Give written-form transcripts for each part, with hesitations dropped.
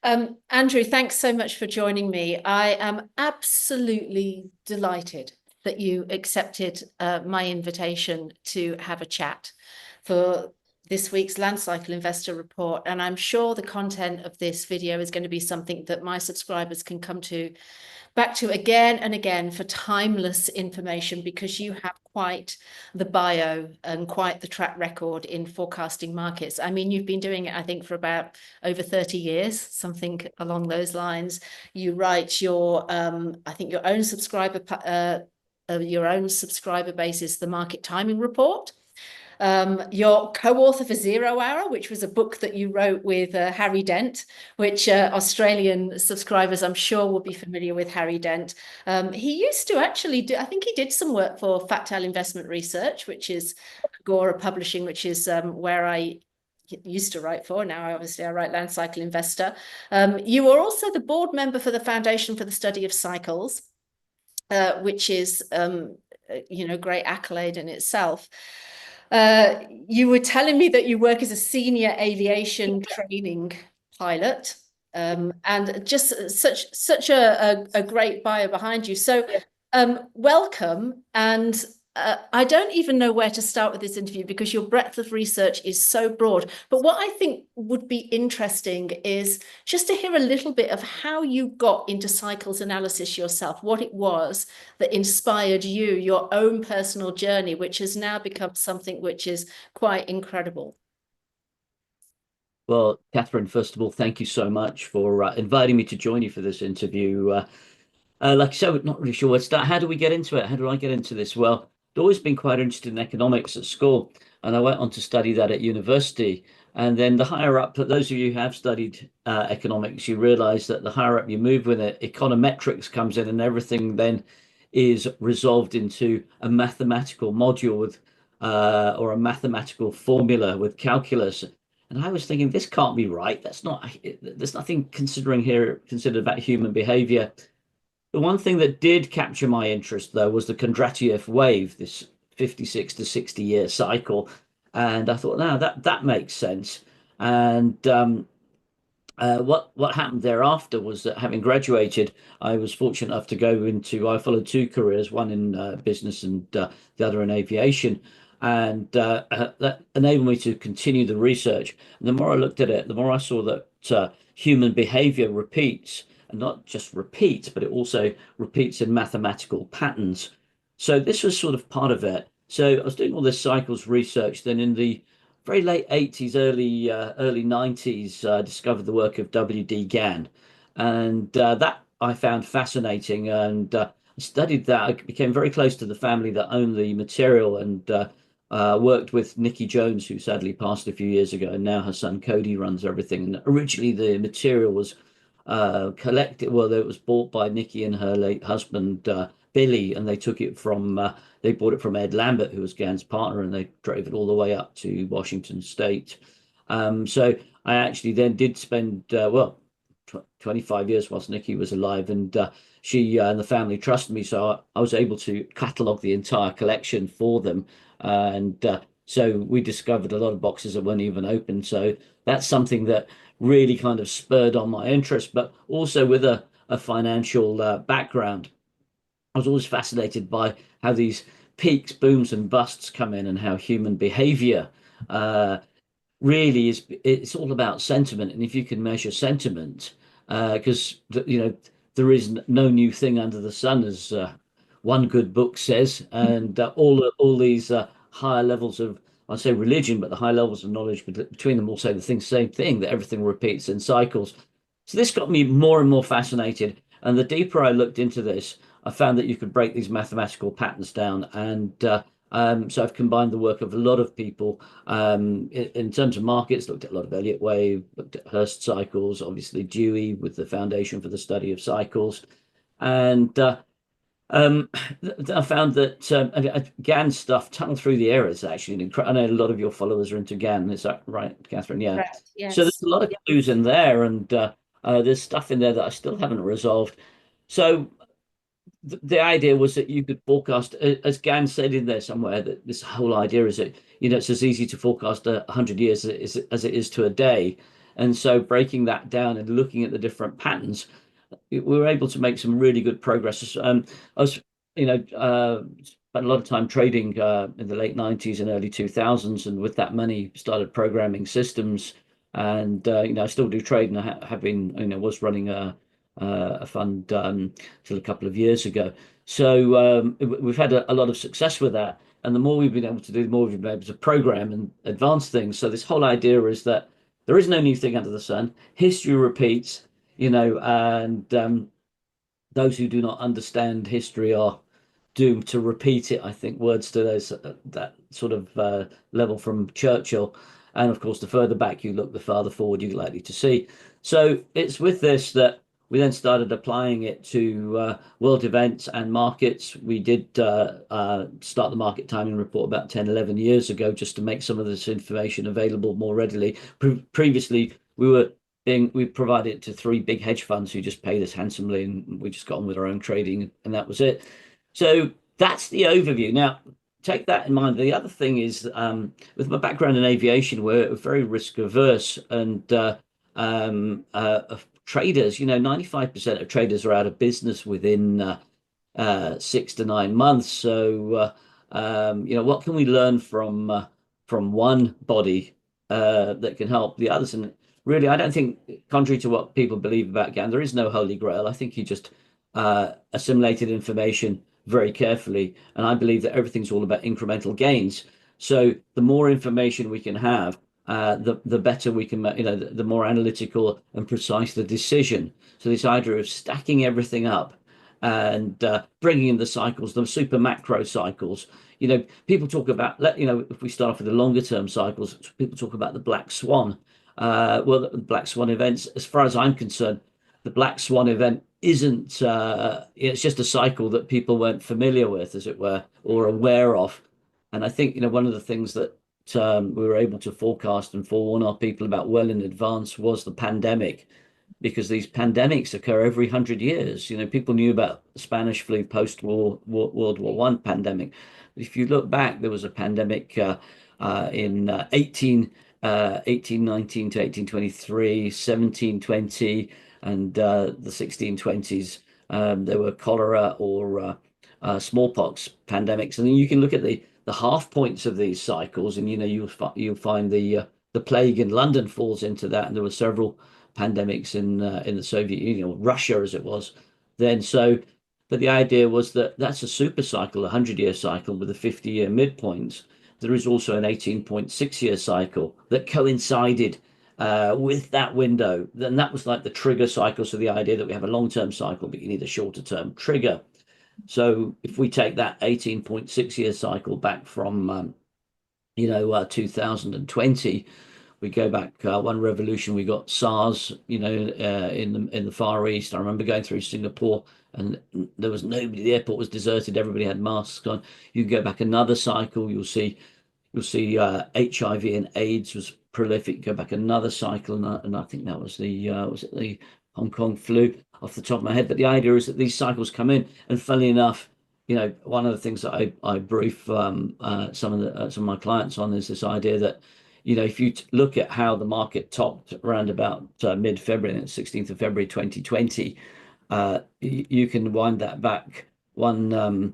Andrew, thanks so much for joining me. I am absolutely delighted that you accepted my invitation to have a chat for this week's Land Cycle Investor Report. And I'm sure the content of this video is going to be something that my subscribers can come back to again and again for timeless information, because you have quite the bio and quite the track record in forecasting markets. I mean, you've been doing it, I think, for about over 30 years, something along those lines. You write your, I think your own subscriber base is the Market Timing Report. You're co-author for Zero Hour, which was a book that you wrote with Harry Dent, which Australian subscribers, I'm sure, will be familiar with Harry Dent. He used to actually do, I think he did some work for Fractal Investment Research, which is Agora Publishing, which is where I used to write for. Now, I write Land Cycle Investor. You are also the board member for the Foundation for the Study of Cycles, which is, great accolade in itself. You were telling me that you work as a senior aviation training pilot, and just such a great bio behind you. So, welcome. And I don't even know where to start with this interview because your breadth of research is so broad. But what I think would be interesting is just to hear a little bit of how you got into cycles analysis yourself, what it was that inspired you, your own personal journey, which has now become something which is quite incredible. Well, Catherine, first of all, thank you so much for inviting me to join you for this interview. Like I said, not really sure where to start. How do we get into it? How do I get into this? Well, I'd always been quite interested in economics at school, and I went on to study that at university. And then the higher up, for those of you who have studied economics, you realize that the higher up you move with it, econometrics comes in, and everything then is resolved into a mathematical module with or a mathematical formula with calculus. And I was thinking, this can't be right. There's nothing considered about human behavior. The one thing that did capture my interest, though, was the Kondratiev wave, this 56 to 60 year cycle. And I thought, now that makes sense. And what happened thereafter was that, having graduated, I was fortunate enough to I followed two careers, one in business and the other in aviation. And that enabled me to continue the research. And the more I looked at it, the more I saw that human behavior repeats. And not just repeats, but it also repeats in mathematical patterns. So this was sort of part of it. So I was doing all this cycles research. Then in the very late 80s, early 90s, discovered the work of W.D. Gann. And that I found fascinating. And I studied that. I became very close to the family that owned the material, and worked with Nicky Jones, who sadly passed a few years ago. And now her son Cody runs everything. And originally the material was collected. Well, it was bought by Nikki and her late husband Billy, and they bought it from Ed Lambert, who was Gann's partner, and they drove it all the way up to Washington State. So I actually then did spend 25 years whilst Nikki was alive, and she and the family trusted me, so I was able to catalogue the entire collection for them, and so we discovered a lot of boxes that weren't even open. So that's something that really kind of spurred on my interest, but also with a financial background. I was always fascinated by how these peaks, booms, and busts come in, and how human behavior really it's all about sentiment. And if you can measure sentiment, because there is no new thing under the sun, as one good book says, and all these higher levels of, I say religion, but the high levels of knowledge between them all say the same thing, that everything repeats in cycles. So this got me more and more fascinated. And the deeper I looked into this, I found that you could break these mathematical patterns down. And so I've combined the work of a lot of people in terms of markets, looked at a lot of Elliott wave, looked at Hurst cycles, obviously Dewey with the Foundation for the Study of Cycles. And I found that Gann stuff, Tunnel Through the Air, is actually I know a lot of your followers are into Gann. Is that right, Catherine? Yeah. Correct. Yes. So there's a lot of clues in there, and there's stuff in there that I still haven't resolved. So the idea was that you could forecast, as Gann said in there somewhere, that this whole idea is that it's as easy to forecast 100 years as it is to a day. And so breaking that down and looking at the different patterns, we were able to make some really good progress. I was, spent a lot of time trading in the late 90s and early 2000s, and with that money started programming systems. And I still do trade, and I have been, was running a fund till a couple of years ago. So we've had a lot of success with that. And the more we've been able to do, the more we've been able to program and advance things. So this whole idea is that there is no new thing under the sun. History repeats, and those who do not understand history are doomed to repeat it. I think words to those that sort of level from Churchill. And of course, the further back you look, the farther forward you're likely to see. So it's with this that we then started applying it to world events and markets. We did start the market timing report about 10, 11 years ago, just to make some of this information available more readily. Previously, we provided it to 3 big hedge funds who just paid us handsomely, and we just got on with our own trading, and that was it. So that's the overview. Now, take that in mind. The other thing is, with my background in aviation, we're very risk averse, and traders, 95% of traders are out of business within 6 to 9 months. So, what can we learn from one body that can help the others? And really, I don't think, contrary to what people believe about Gann, there is no holy grail. I think he just assimilated information very carefully, and I believe that everything's all about incremental gains. So the more information we can have, the better we can, the more analytical and precise the decision. So this idea of stacking everything up and bringing in the cycles, the super macro cycles. People talk about, if we start off with the longer term cycles, people talk about the black swan. Well, the black swan events, as far as I'm concerned, the black swan event isn't, it's just a cycle that people weren't familiar with, as it were, or aware of. And I think, one of the things that we were able to forecast and forewarn our people about well in advance was the pandemic, because these pandemics occur every 100 years. People knew about the Spanish flu post-war World War One pandemic. If you look back, there was a pandemic in 1819 to 1823, 1720, and the 1620s. There were cholera or smallpox pandemics, and then you can look at the half points of these cycles, and you'll find the plague in London falls into that, and there were several pandemics in the Soviet Union, or Russia as it was then. So, but the idea was that that's a super cycle, a 100-year cycle with a 50-year midpoint. There is also an 18.6-year cycle that coincided with that window. Then that was like the trigger cycle. So the idea that we have a long-term cycle, but you need a shorter-term trigger. So if we take that 18.6-year cycle back from 2020, we go back one revolution. We got SARS, in the Far East. I remember going through Singapore, and there was nobody. The airport was deserted. Everybody had masks on. You go back another cycle, you'll see HIV and AIDS was prolific. Go back another cycle, and I think that was the Hong Kong flu, off the top of my head. But the idea is that these cycles come in, and funnily enough, one of the things that I brief some of my clients on is this idea that, if you look at how the market topped around about mid-February, 16th of February 2020, you can wind that back one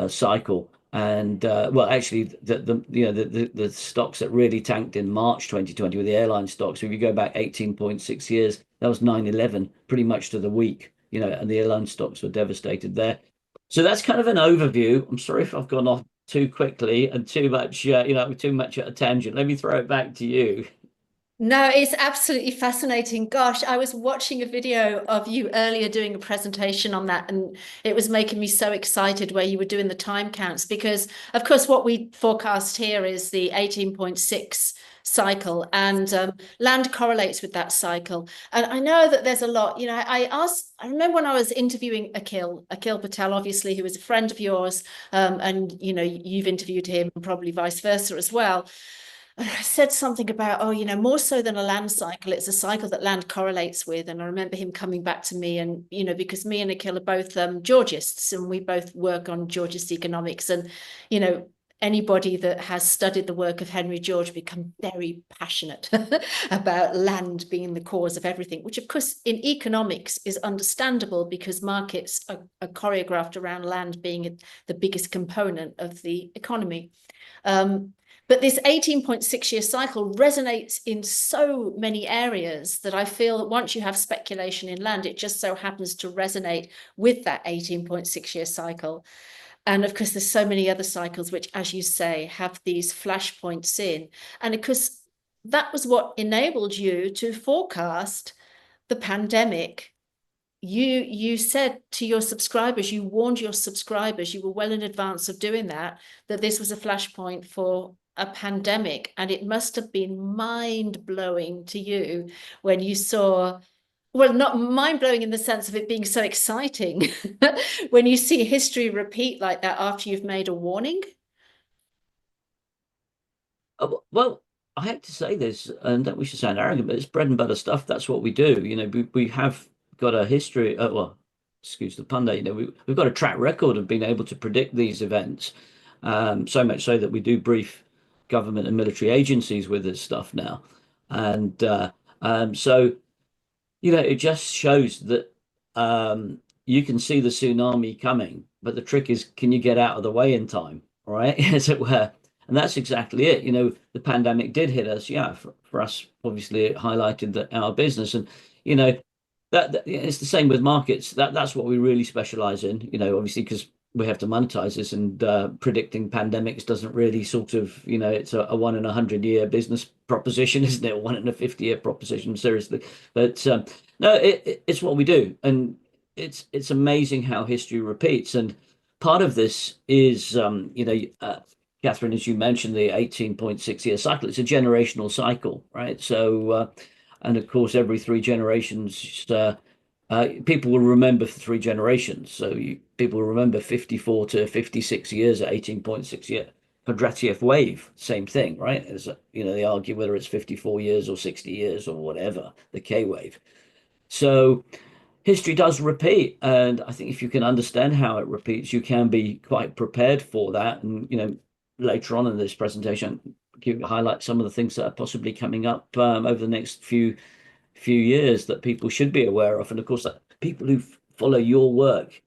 cycle. And well, actually, the stocks that really tanked in March 2020 were the airline stocks. So if you go back 18.6 years, that was 9/11, pretty much to the week, and the airline stocks were devastated there. So that's kind of an overview. I'm sorry if I've gone off too quickly and too much at a tangent. Let me throw it back to you. No, it's absolutely fascinating. Gosh, I was watching a video of you earlier doing a presentation on that, and it was making me so excited where you were doing the time counts, because, of course, what we forecast here is the 18.6 cycle, and land correlates with that cycle. And I know that there's a lot, I remember when I was interviewing Akhil Patel, obviously, who was a friend of yours, and, you've interviewed him, and probably vice versa as well. I said something about, more so than a land cycle, it's a cycle that land correlates with. And I remember him coming back to me, and, because me and Akhil are both Georgists, and we both work on Georgist economics. And, anybody that has studied the work of Henry George become very passionate about land being the cause of everything, which of course in economics is understandable because markets are choreographed around land being the biggest component of the economy. But this 18.6-year cycle resonates in so many areas that I feel that once you have speculation in land, it just so happens to resonate with that 18.6-year cycle. And of course, there's so many other cycles which, as you say, have these flashpoints in. And of course, that was what enabled you to forecast the pandemic. You said to your subscribers, you warned your subscribers, you were well in advance of doing that this was a flashpoint for a pandemic. And it must have been mind-blowing to you when you saw, well, not mind-blowing in the sense of it being so exciting, when you see history repeat like that after you've made a warning. Well, I have to say this, and that we should sound arrogant, but it's bread and butter stuff. That's what we do. We have got a history. Well, excuse the pun there. We've got a track record of being able to predict these events. So much so that we do brief government and military agencies with this stuff now, and so it just shows that you can see the tsunami coming, but the trick is, can you get out of the way in time, right? As it were. And that's exactly it. The pandemic did hit us. Yeah, for us, obviously, it highlighted our business, and that it's the same with markets. That's what we really specialize in. Obviously, because we have to monetize this, and predicting pandemics doesn't really sort of, it's a 1 in 100-year business proposition, isn't it? 1 in a 50-year proposition, seriously. But no, it's what we do, and it's amazing how history repeats. And part of this is, Catherine, as you mentioned, the 18.6-year cycle. It's a generational cycle, right? So, and of course, every 3 generations, people will remember for 3 generations. So people will remember 54 to 56 years at 18.6-year. Kondratiev wave, same thing, right? As they argue whether it's 54 years or 60 years or whatever, the K wave. So history does repeat, and I think if you can understand how it repeats, you can be quite prepared for that. And later on in this presentation, highlight some of the things that are possibly coming up over the next few years that people should be aware of. And of course, people who follow your work,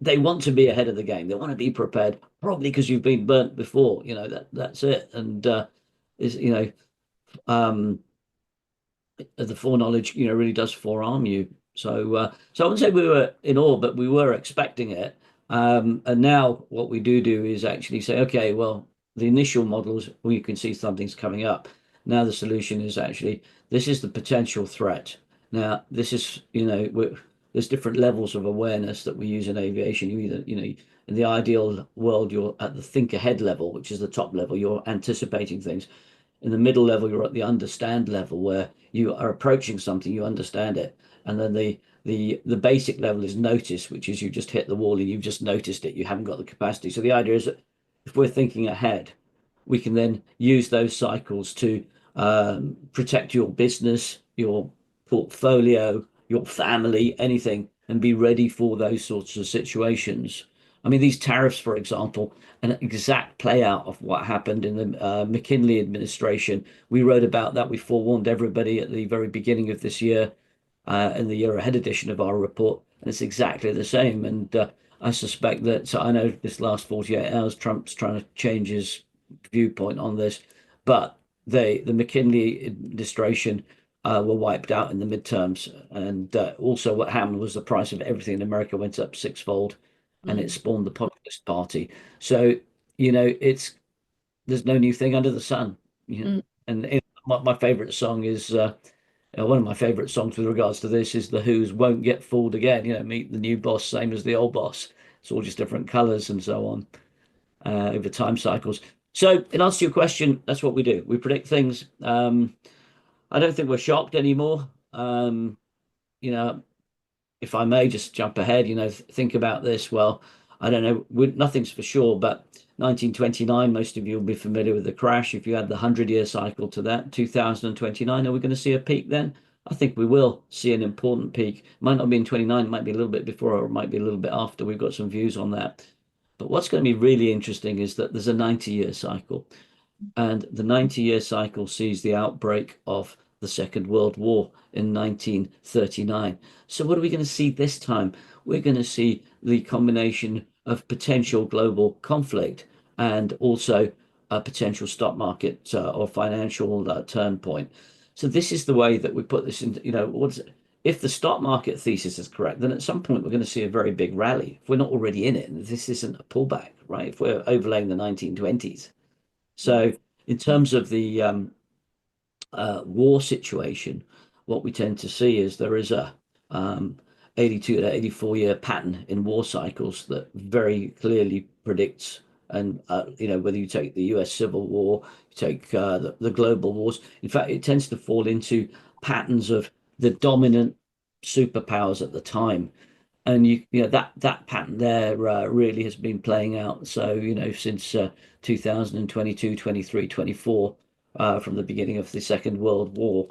they want to be ahead of the game. They want to be prepared, probably because you've been burnt before. That's it. And the foreknowledge, really does forearm you. So I wouldn't say we were in awe, but we were expecting it. And now what we do is actually say, okay, well, the initial models, we can see something's coming up. Now the solution is actually, this is the potential threat. Now this is, there's different levels of awareness that we use in aviation. You either, in the ideal world, you're at the think ahead level, which is the top level. You're anticipating things. In the middle level, you're at the understand level, where you are approaching something, you understand it. And then the basic level is notice, which is you just hit the wall and you've just noticed it. You haven't got the capacity. So the idea is that if we're thinking ahead, we can then use those cycles to protect your business, your portfolio, your family, anything, and be ready for those sorts of situations. I mean, these tariffs, for example, an exact play out of what happened in the McKinley administration. We wrote about that. We forewarned everybody at the very beginning of this year in the year ahead edition of our report. And it's exactly the same. And I suspect that, so I know this last 48 hours, Trump's trying to change his viewpoint on this, but the McKinley administration were wiped out in the midterms. And also what happened was the price of everything in America went up 6-fold. And it spawned the populist party. So, there's no new thing under the sun. And my favorite song is one of my favorite songs with regards to this is The Who's Won't Get Fooled Again. Meet the new boss, same as the old boss. It's all just different colors and so on over time cycles. So in answer to your question, that's what we do. We predict things. I don't think we're shocked anymore. If I may just jump ahead, think about this. Well, I don't know, nothing's for sure, but 1929, most of you will be familiar with the crash. If you add the 100-year cycle to that, 2029, are we going to see a peak then? I think we will see an important peak. Might not be in 29, it might be a little bit before, or it might be a little bit after. We've got some views on that. But what's going to be really interesting is that there's a 90-year cycle. And the 90-year cycle sees the outbreak of the Second World War in 1939. So what are we going to see this time? We're going to see the combination of potential global conflict and also a potential stock market or financial turn point. So this is the way that we put this in, if the stock market thesis is correct, then at some point we're going to see a very big rally. If we're not already in it, this isn't a pullback, right? If we're overlaying the 1920s. So in terms of the war situation, what we tend to see is there is a 82 to 84-year pattern in war cycles that very clearly predicts, and whether you take the US Civil War, you take the global wars. In fact, it tends to fall into patterns of the dominant superpowers at the time. And that pattern there really has been playing out. So since 2022, 23, 24, from the beginning of the Second World War.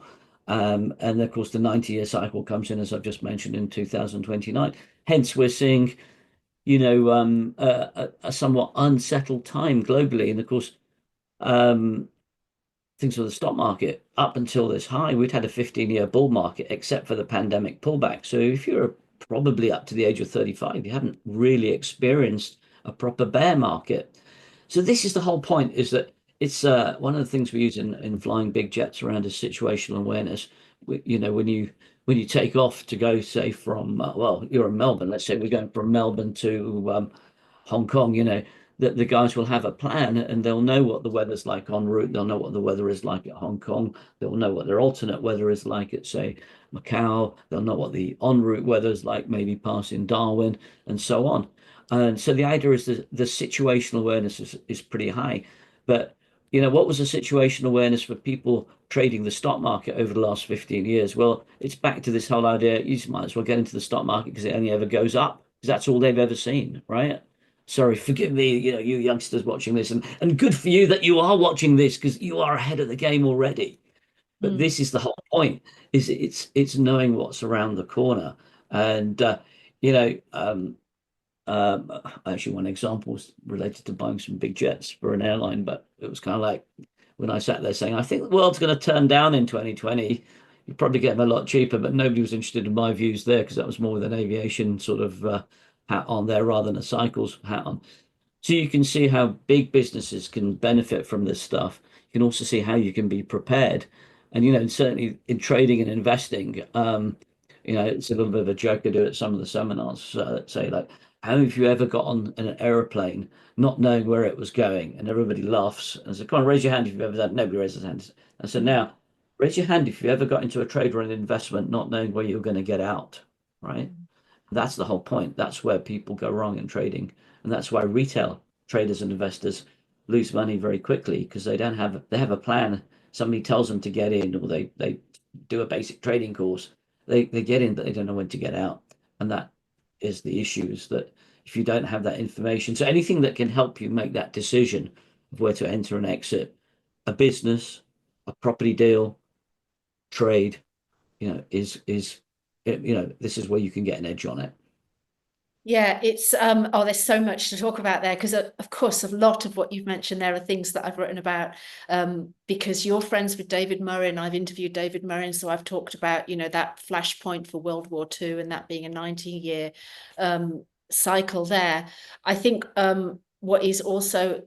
And of course, the 90-year cycle comes in, as I've just mentioned, in 2029. Hence, we're seeing, a somewhat unsettled time globally. And of course, things with the stock market, up until this high, we'd had a 15-year bull market, except for the pandemic pullback. So if you're probably up to the age of 35, you haven't really experienced a proper bear market. So this is the whole point, is that it's one of the things we use in flying big jets around is situational awareness. When you take off to go, say, from well, you're in Melbourne, let's say we're going from Melbourne to Hong Kong, that the guys will have a plan and they'll know what the weather's like en route. They'll know what the weather is like at Hong Kong. They'll know what their alternate weather is like at, say, Macau. They'll know what the en route weather is like, maybe passing Darwin and so on. And so the idea is that the situational awareness is pretty high. But what was the situational awareness for people trading the stock market over the last 15 years? Well, it's back to this whole idea. You just might as well get into the stock market because it only ever goes up, because that's all they've ever seen, right? Sorry, forgive me, you youngsters watching this, and good for you that you are watching this, because you are ahead of the game already. But this is the whole point: is it's knowing what's around the corner. And you know, actually, one example was related to buying some big jets for an airline, but it was kind of like when I sat there saying, I think the world's going to turn down in 2020. You probably get them a lot cheaper, but nobody was interested in my views there, because that was more with an aviation sort of hat on there rather than a cycles hat on. So you can see how big businesses can benefit from this stuff. You can also see how you can be prepared. And, certainly in trading and investing, it's a little bit of a joke I do at some of the seminars, say, like, how have you ever got on an aeroplane not knowing where it was going? And everybody laughs. And I said, come on, raise your hand if you've ever done. Nobody raises their hand. I said, now, raise your hand if you ever got into a trade or an investment not knowing where you're going to get out, right? That's the whole point. That's where people go wrong in trading. And that's why retail traders and investors lose money very quickly, because they have a plan. Somebody tells them to get in, or they do a basic trading course. They get in, but they don't know when to get out. And that is the issue, is that if you don't have that information, so anything that can help you make that decision of where to enter and exit a business, a property deal, trade, is this is where you can get an edge on it. Yeah, it's there's so much to talk about there, because of course a lot of what you've mentioned there are things that I've written about, because you're friends with David Murray and I've interviewed David Murray, and so I've talked about that flashpoint for World War II and that being a 90-year cycle there. I think what is also,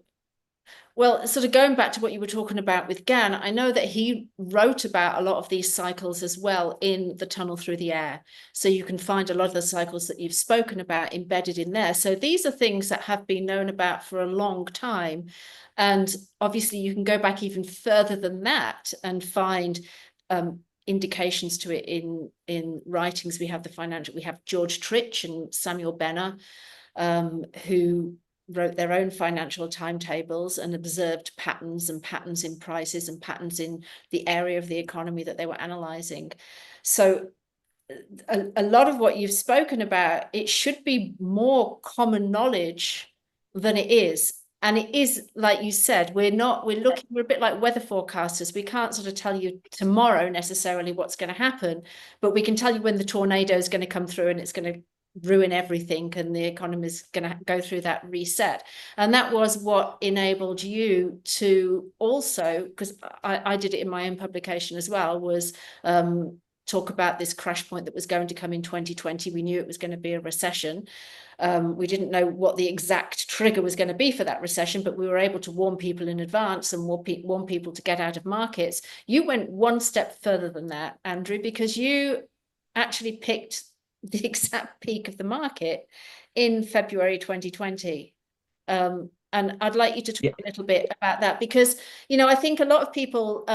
well, sort of going back to what you were talking about with Gann, I know that he wrote about a lot of these cycles as well in The Tunnel Through the Air. So you can find a lot of the cycles that you've spoken about embedded in there. So these are things that have been known about for a long time. And obviously you can go back even further than that and find indications to it in writings. We have George Tritch and Samuel Benner, who wrote their own financial timetables and observed patterns in prices and patterns in the area of the economy that they were analyzing. So a lot of what you've spoken about, it should be more common knowledge than it is. And it is, like you said, we're a bit like weather forecasters. We can't sort of tell you tomorrow necessarily what's going to happen, but we can tell you when the tornado is going to come through and it's going to ruin everything and the economy is going to go through that reset. And that was what enabled you to also, because I did it in my own publication as well, was talk about this crash point that was going to come in 2020. We knew it was going to be a recession. We didn't know what the exact trigger was going to be for that recession, but we were able to warn people in advance and warn people to get out of markets. You went one step further than that, Andrew, because you actually picked the exact peak of the market in February 2020. And I'd like you to talk a little bit about that, because, you know, I think a lot of people,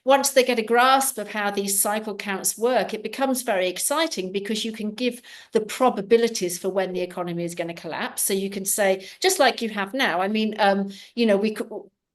once they get a grasp of how these cycle counts work, it becomes very exciting because you can give the probabilities for when the economy is going to collapse. So you can say, just like you have now, I mean, you know, we could,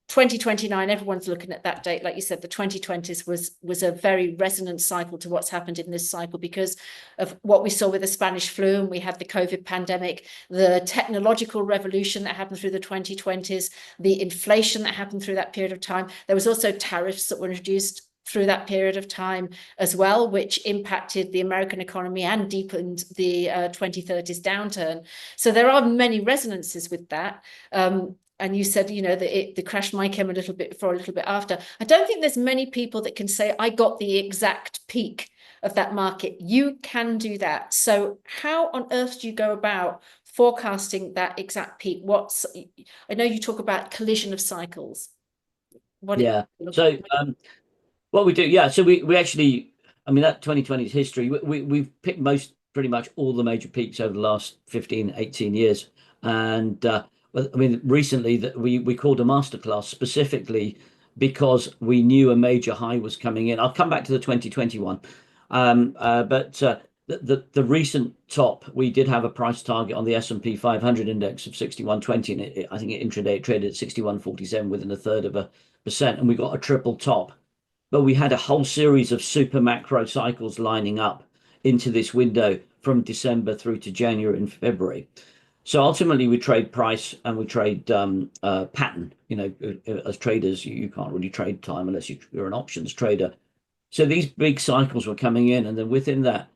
2029, everyone's looking at that date. Like you said, the 2020s was a very resonant cycle to what's happened in this cycle because of what we saw with the Spanish flu, and we had the COVID pandemic, the technological revolution that happened through the 2020s, the inflation that happened through that period of time. There was also tariffs that were introduced through that period of time as well, which impacted the American economy and deepened the 2030s downturn. So there are many resonances with that. And you said, you know, that the crash might come a little bit before, a little bit after. I don't think there's many people that can say, I got the exact peak of that market. You can do that. So how on earth do you go about forecasting that exact peak? I know you talk about collision of cycles. So what we do, so we actually, I mean, that 2020's history, we've picked pretty much all the major peaks over the last 15, 18 years. And I mean, recently that we called a masterclass specifically because we knew a major high was coming in. I'll come back to the 2021. But the recent top, we did have a price target on the S&P 500 index of 6120, and I think it intraday traded at 6147 within a third of a percent, and we got a triple top. But we had a whole series of super macro cycles lining up into this window from December through to January and February. So ultimately, we trade price and we trade pattern. You know, as traders, you can't really trade time unless you're an options trader. So these big cycles were coming in, and then within that,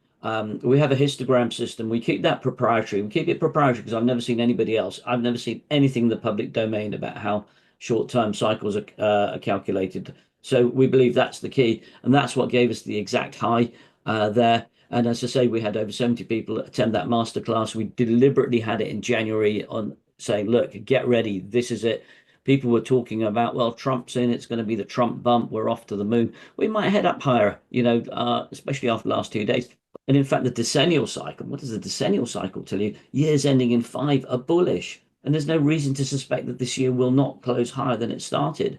we have a histogram system. We keep that proprietary. We keep it proprietary because I've never seen anybody else. I've never seen anything in the public domain about how short-term cycles are calculated. So we believe that's the key, and that's what gave us the exact high there. And as I say, we had over 70 people attend that masterclass. We deliberately had it in January on saying, look, get ready. This is it. People were talking about, well, Trump's in, it's going to be the Trump bump. We're off to the moon. We might head up higher, you know, especially after the last 2 days. And in fact, the decennial cycle, what does the decennial cycle tell you? Years ending in 5 are bullish. And there's no reason to suspect that this year will not close higher than it started.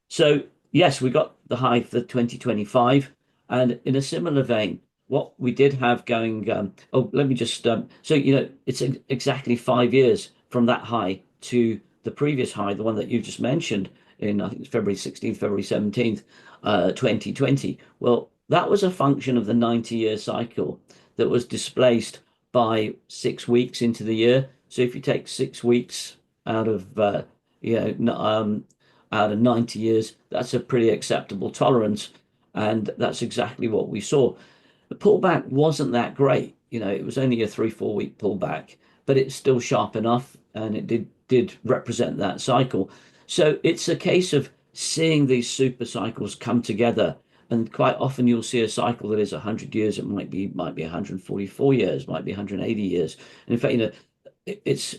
So, yes, we got the high for 2025. And in a similar vein, what we did have going, let me just, so, you know, it's exactly 5 years from that high to the previous high, the one that you just mentioned in, I think it's February 16th, February 17th, 2020. Well, that was a function of the 90-year cycle that was displaced by 6 weeks into the year. So if you take 6 weeks out of, out of 90 years, that's a pretty acceptable tolerance. And that's exactly what we saw. The pullback wasn't that great. You know, it was only a 3-4 week pullback, but it's still sharp enough, and it did represent that cycle. So it's a case of seeing these super cycles come together. And quite often you'll see a cycle that is 100 years. It might be 144 years, might be 180 years. And in fact, you know, it's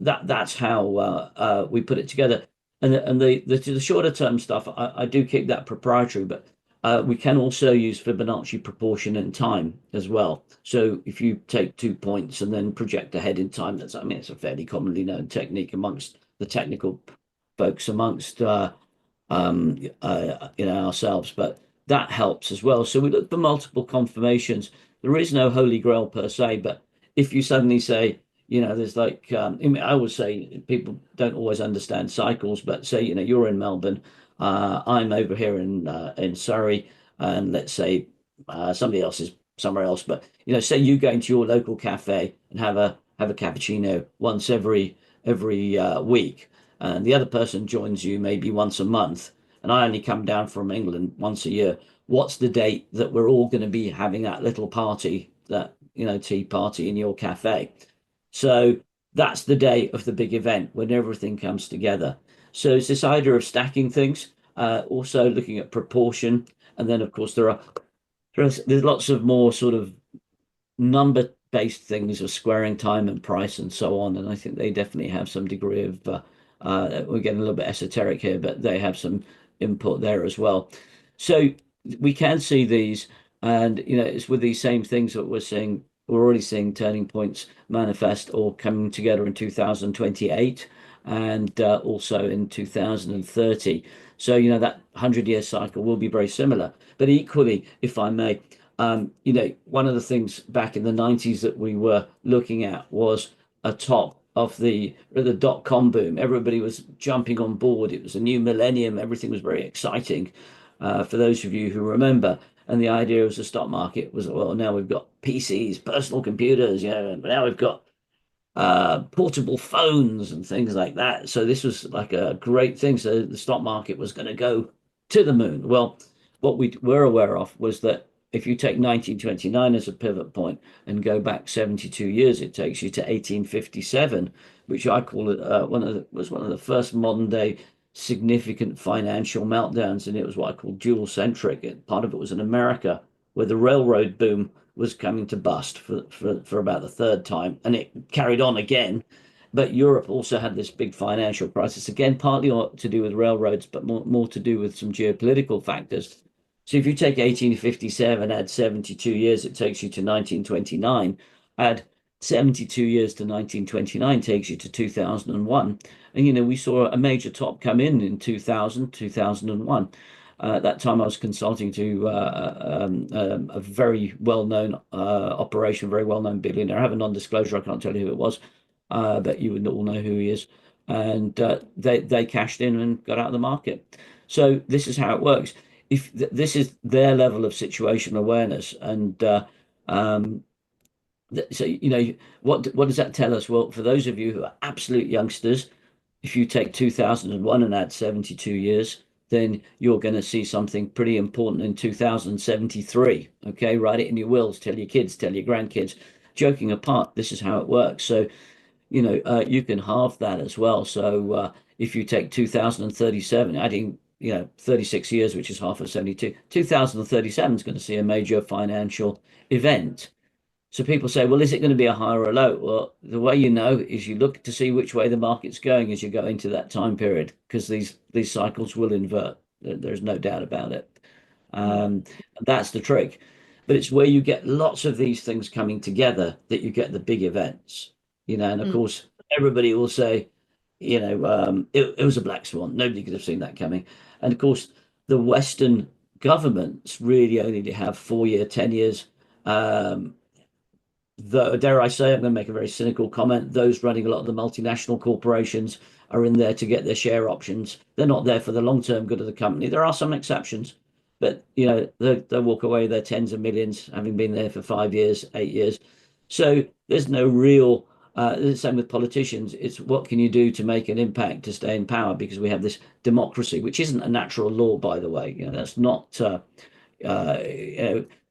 that's how we put it together. And the shorter term stuff, I do keep that proprietary, but we can also use Fibonacci proportion in time as well. So if you take 2 points and then project ahead in time, I mean, it's a fairly commonly known technique amongst the technical folks, amongst ourselves, but that helps as well. So we look for multiple confirmations. There is no holy grail per se, but if you suddenly say, you know, there's like, I always say people don't always understand cycles, but say, you know, you're in Melbourne, I'm over here in Surrey, and let's say somebody else is somewhere else, but, you know, say you go into your local cafe and have a cappuccino once every week, and the other person joins you maybe once a month, and I only come down from England once a year. What's the date that we're all going to be having that little party that tea party in your cafe. So that's the day of the big event when everything comes together. So it's this idea of stacking things, also looking at proportion, and then of course there's lots of more sort of number-based things of squaring time and price and so on. And I think they definitely have some degree of we're getting a little bit esoteric here, but they have some input there as well. So we can see these, and it's with these same things that we're already seeing turning points manifest or coming together in 2028 and also in 2030. So that 100-year cycle will be very similar. But equally, if I may, one of the things back in the 90s that we were looking at was a top of the dot-com boom. Everybody was jumping on board. It was a new millennium. Everything was very exciting, for those of you who remember. And the idea was the stock market was, well, now we've got PCs, personal computers, now we've got portable phones and things like that. So this was like a great thing. So the stock market was going to go to the moon. Well, what we were aware of was that if you take 1929 as a pivot point and go back 72 years, it takes you to 1857, which I call it one of the first modern day significant financial meltdowns, and it was what I call dual centric. Part of it was in America, where the railroad boom was coming to bust for about the third time, and it carried on again. But Europe also had this big financial crisis, again, partly to do with railroads, but more to do with some geopolitical factors. So if you take 1857, add 72 years, it takes you to 1929. Add 72 years to 1929 takes you to 2001. And, we saw a major top come in 2000, 2001. At that time, I was consulting to a very well-known operation, very well-known billionaire. I have a non-disclosure. I can't tell you who it was, but you would all know who he is. And they cashed in and got out of the market. So this is how it works. If this is their level of situational awareness, and so what does that tell us? Well, for those of you who are absolute youngsters, if you take 2001 and add 72 years, then you're going to see something pretty important in 2073. Okay, write it in your wills, tell your kids, tell your grandkids. Joking apart, this is how it works. So you can halve that as well. So if you take 2037, adding 36 years, which is half of 72, 2037 is going to see a major financial event. So people say, well, is it going to be a high or a low? Well, the way you know is you look to see which way the market's going as you go into that time period, because these cycles will invert. There's no doubt about it. That's the trick. But it's where you get lots of these things coming together that you get the big events, and of course, everybody will say, it was a black swan. Nobody could have seen that coming. And of course, the Western governments really only have 4-year, 10 years. Dare I say, I'm going to make a very cynical comment. Those running a lot of the multinational corporations are in there to get their share options. They're not there for the long-term good of the company. There are some exceptions, but they'll walk away with their tens of millions, having been there for 5 years, 8 years. So there's no real. The same with politicians. It's what can you do to make an impact to stay in power, because we have this democracy, which isn't a natural law, by the way. That's not. That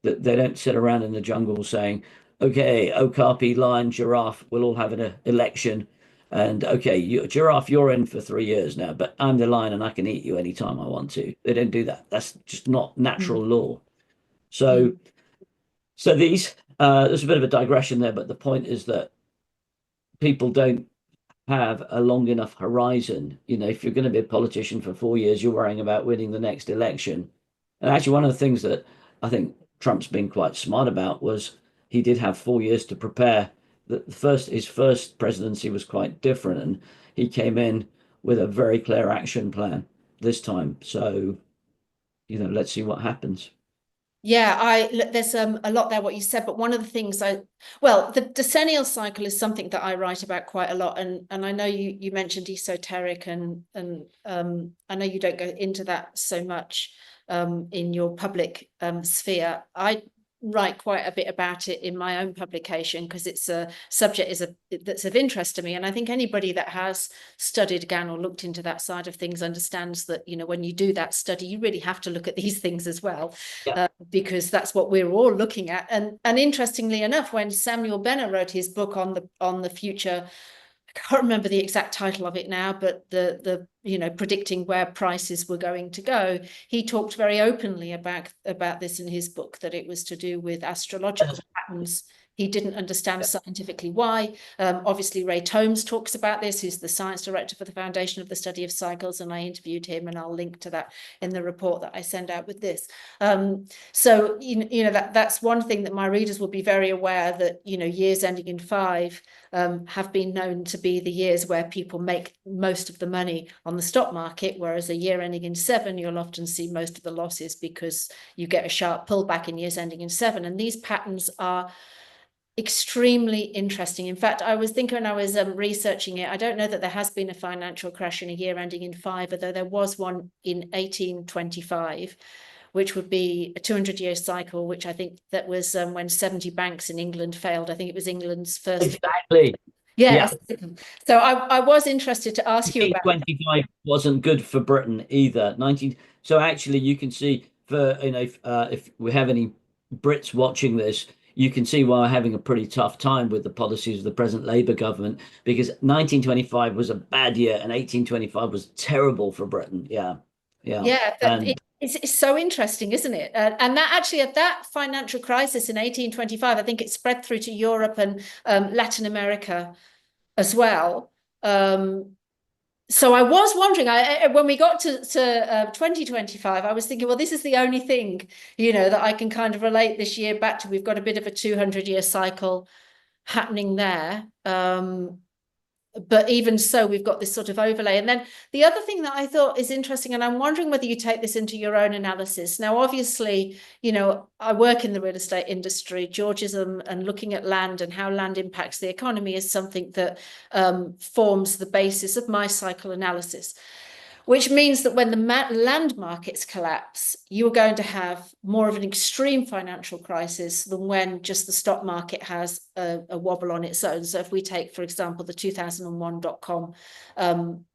they don't sit around in the jungle saying, okay, okapi, lion, giraffe, we'll all have an election. And okay, giraffe, you're in for 3 years now, but I'm the lion and I can eat you anytime I want to. They don't do that. That's just not natural law. So these, there's a bit of a digression there, but the point is that people don't have a long enough horizon. If you're going to be a politician for 4 years, you're worrying about winning the next election. And actually, one of the things that I think Trump's been quite smart about was he did have 4 years to prepare. His first presidency was quite different, and he came in with a very clear action plan this time. So, let's see what happens. Yeah, there's a lot there what you said, but one of the things the decennial cycle is something that I write about quite a lot, and I know you mentioned esoteric, and I know you don't go into that so much in your public sphere. I write quite a bit about it in my own publication because it's a subject that's of interest to me. And I think anybody that has studied Gann or looked into that side of things understands that, you know, when you do that study, you really have to look at these things as well, because that's what we're all looking at. And interestingly enough, when Samuel Benner wrote his book on the future, I can't remember the exact title of it now, but the you know, predicting where prices were going to go, he talked very openly about this in his book, that it was to do with astrological patterns. He didn't understand scientifically why. Obviously, Ray Tomes talks about this, who's the science director for the Foundation of the Study of Cycles, and I interviewed him, and I'll link to that in the report that I send out with this. So, you know, that's one thing that my readers will be very aware that, you know, years ending in 5 have been known to be the years where people make most of the money on the stock market, whereas a year ending in 7, you'll often see most of the losses because you get a sharp pullback in years ending in 7. And these patterns are extremely interesting. In fact, I was thinking when I was researching it, I don't know that there has been a financial crash in a year ending in 5, although there was one in 1825, which would be a 200-year cycle, which I think that was when 70 banks in England failed. I think it was England's first. Exactly. Yes. Yeah. So I was interested to ask you about 1925 wasn't good for Britain either. So actually you can see, for, you know, if we have any Brits watching this, you can see why we're having a pretty tough time with the policies of the present Labour government, because 1925 was a bad year and 1825 was terrible for Britain. Yeah. It's so interesting, isn't it? And that actually, at that financial crisis in 1825, I think it spread through to Europe and Latin America as well. So I was wondering, when we got to 2025, I was thinking, well, this is the only thing, you know, that I can kind of relate this year back to. We've got a bit of a 200-year cycle happening there. But even so, we've got this sort of overlay. And then the other thing that I thought is interesting, and I'm wondering whether you take this into your own analysis. Now, obviously, you know, I work in the real estate industry. Georgism and looking at land and how land impacts the economy is something that forms the basis of my cycle analysis, which means that when the land markets collapse, you're going to have more of an extreme financial crisis than when just the stock market has a wobble on its own. So if we take, for example, the 2001 dot-com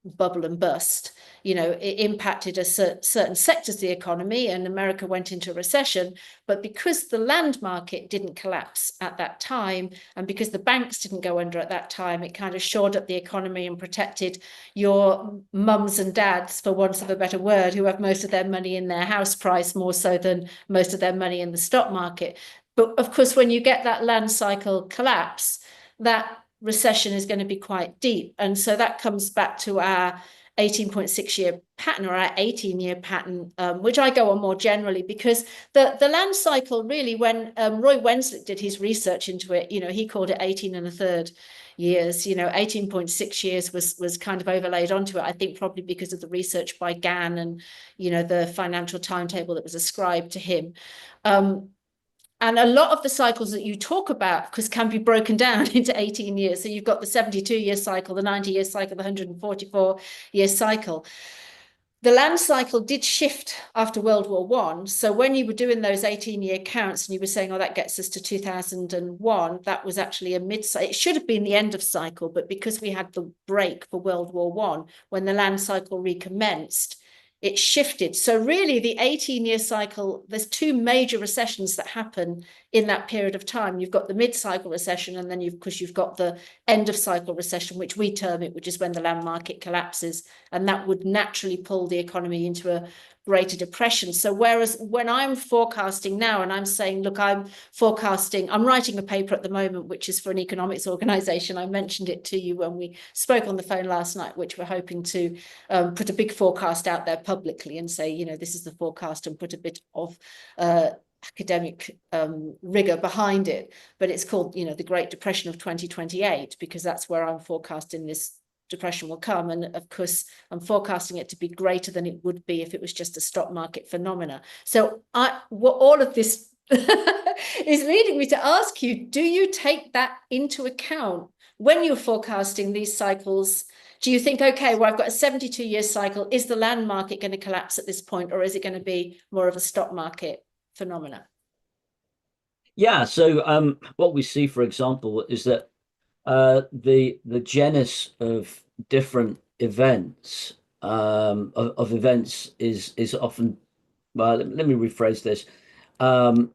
bubble and bust, you know, it impacted certain sectors of the economy, and America went into recession. But because the land market didn't collapse at that time, and because the banks didn't go under at that time, it kind of shored up the economy and protected your mums and dads, for want of a better word, who have most of their money in their house price more so than most of their money in the stock market. But of course, when you get that land cycle collapse, that recession is going to be quite deep. And so that comes back to our 18.6-year pattern, or our 18-year pattern, which I go on more generally, because the land cycle really, when Roy Wenslick did his research into it, you know, he called it 18 and a third years. You know, 18.6 years was kind of overlaid onto it, I think probably because of the research by Gann and, you know, the financial timetable that was ascribed to him. And a lot of the cycles that you talk about, because can be broken down into 18 years. So you've got the 72-year cycle, the 90-year cycle, the 144-year cycle. The land cycle did shift after World War I. So when you were doing those 18-year counts and you were saying, oh, that gets us to 2001, that was actually a mid-cycle. It should have been the end of cycle, but because we had the break for World War I, when the land cycle recommenced, it shifted. So really the 18-year cycle, there's 2 major recessions that happen in that period of time. You've got the mid-cycle recession, and then you've got the end of cycle recession, which we term it, which is when the land market collapses, and that would naturally pull the economy into a greater depression. So whereas when I'm forecasting now and I'm saying, look, I'm writing a paper at the moment, which is for an economics organization. I mentioned it to you when we spoke on the phone last night, which we're hoping to put a big forecast out there publicly and say, you know, this is the forecast, and put a bit of academic rigor behind it. But it's called, you know, the Great Depression of 2028, because that's where I'm forecasting this depression will come. And of course, I'm forecasting it to be greater than it would be if it was just a stock market phenomena. So all of this is leading me to ask you, do you take that into account when you're forecasting these cycles? Do you think, okay, well, I've got a 72-year cycle. Is the land market going to collapse at this point, or is it going to be more of a stock market phenomena? Yeah, so what we see, for example, is that the genus of different events of events is often, well, let me rephrase this. So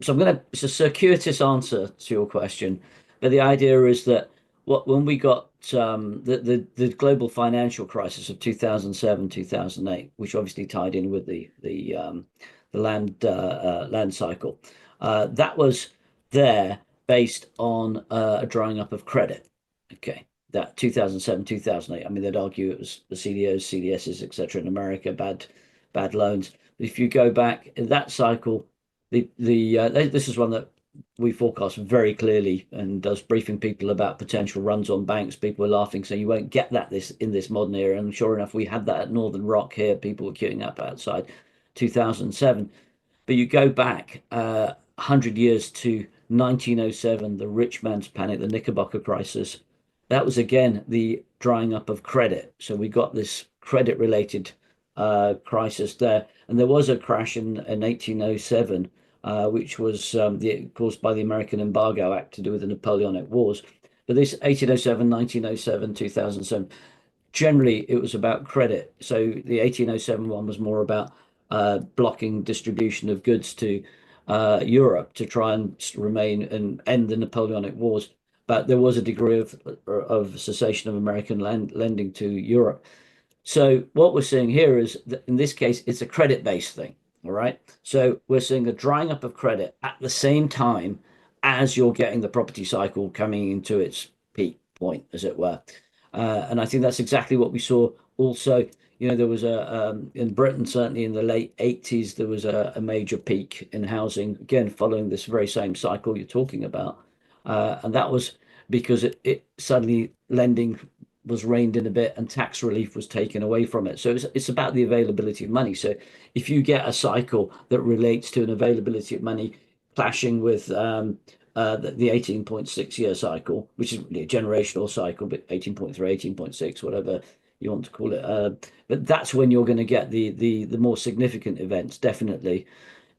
it's a circuitous answer to your question, but the idea is that when we got the global financial crisis of 2007, 2008, which obviously tied in with the land cycle, that was there based on a drying up of credit. Okay, that 2007, 2008. I mean, they'd argue it was the CDOs, CDSs, etc. in America, bad loans. But if you go back in that cycle, this is one that we forecast very clearly, and does briefing people about potential runs on banks. People were laughing, saying you won't get that this in this modern era. And sure enough, we had that at Northern Rock here. People were queuing up outside 2007. But you go back 100 years to 1907, the rich man's panic, the Knickerbocker crisis. That was again the drying up of credit. So we got this credit related crisis there. And there was a crash in 1807, which was caused by the American Embargo Act to do with the Napoleonic Wars. But this 1807, 1907, 2007, generally it was about credit. So the 1807 one was more about blocking distribution of goods to Europe to try and remain and end the Napoleonic Wars. But there was a degree of cessation of American lending to Europe. So what we're seeing here is that in this case, it's a credit-based thing. All right. So we're seeing a drying up of credit at the same time as you're getting the property cycle coming into its peak point, as it were. And I think that's exactly what we saw also. There was in Britain, certainly in the late 80s, there was a major peak in housing, again, following this very same cycle you're talking about. And that was because it suddenly lending was reined in a bit and tax relief was taken away from it. So it's about the availability of money. So if you get a cycle that relates to an availability of money clashing with the 18.6 year cycle, which is really a generational cycle, but 18.3, 18.6, whatever you want to call it. But that's when you're going to get the more significant events, definitely.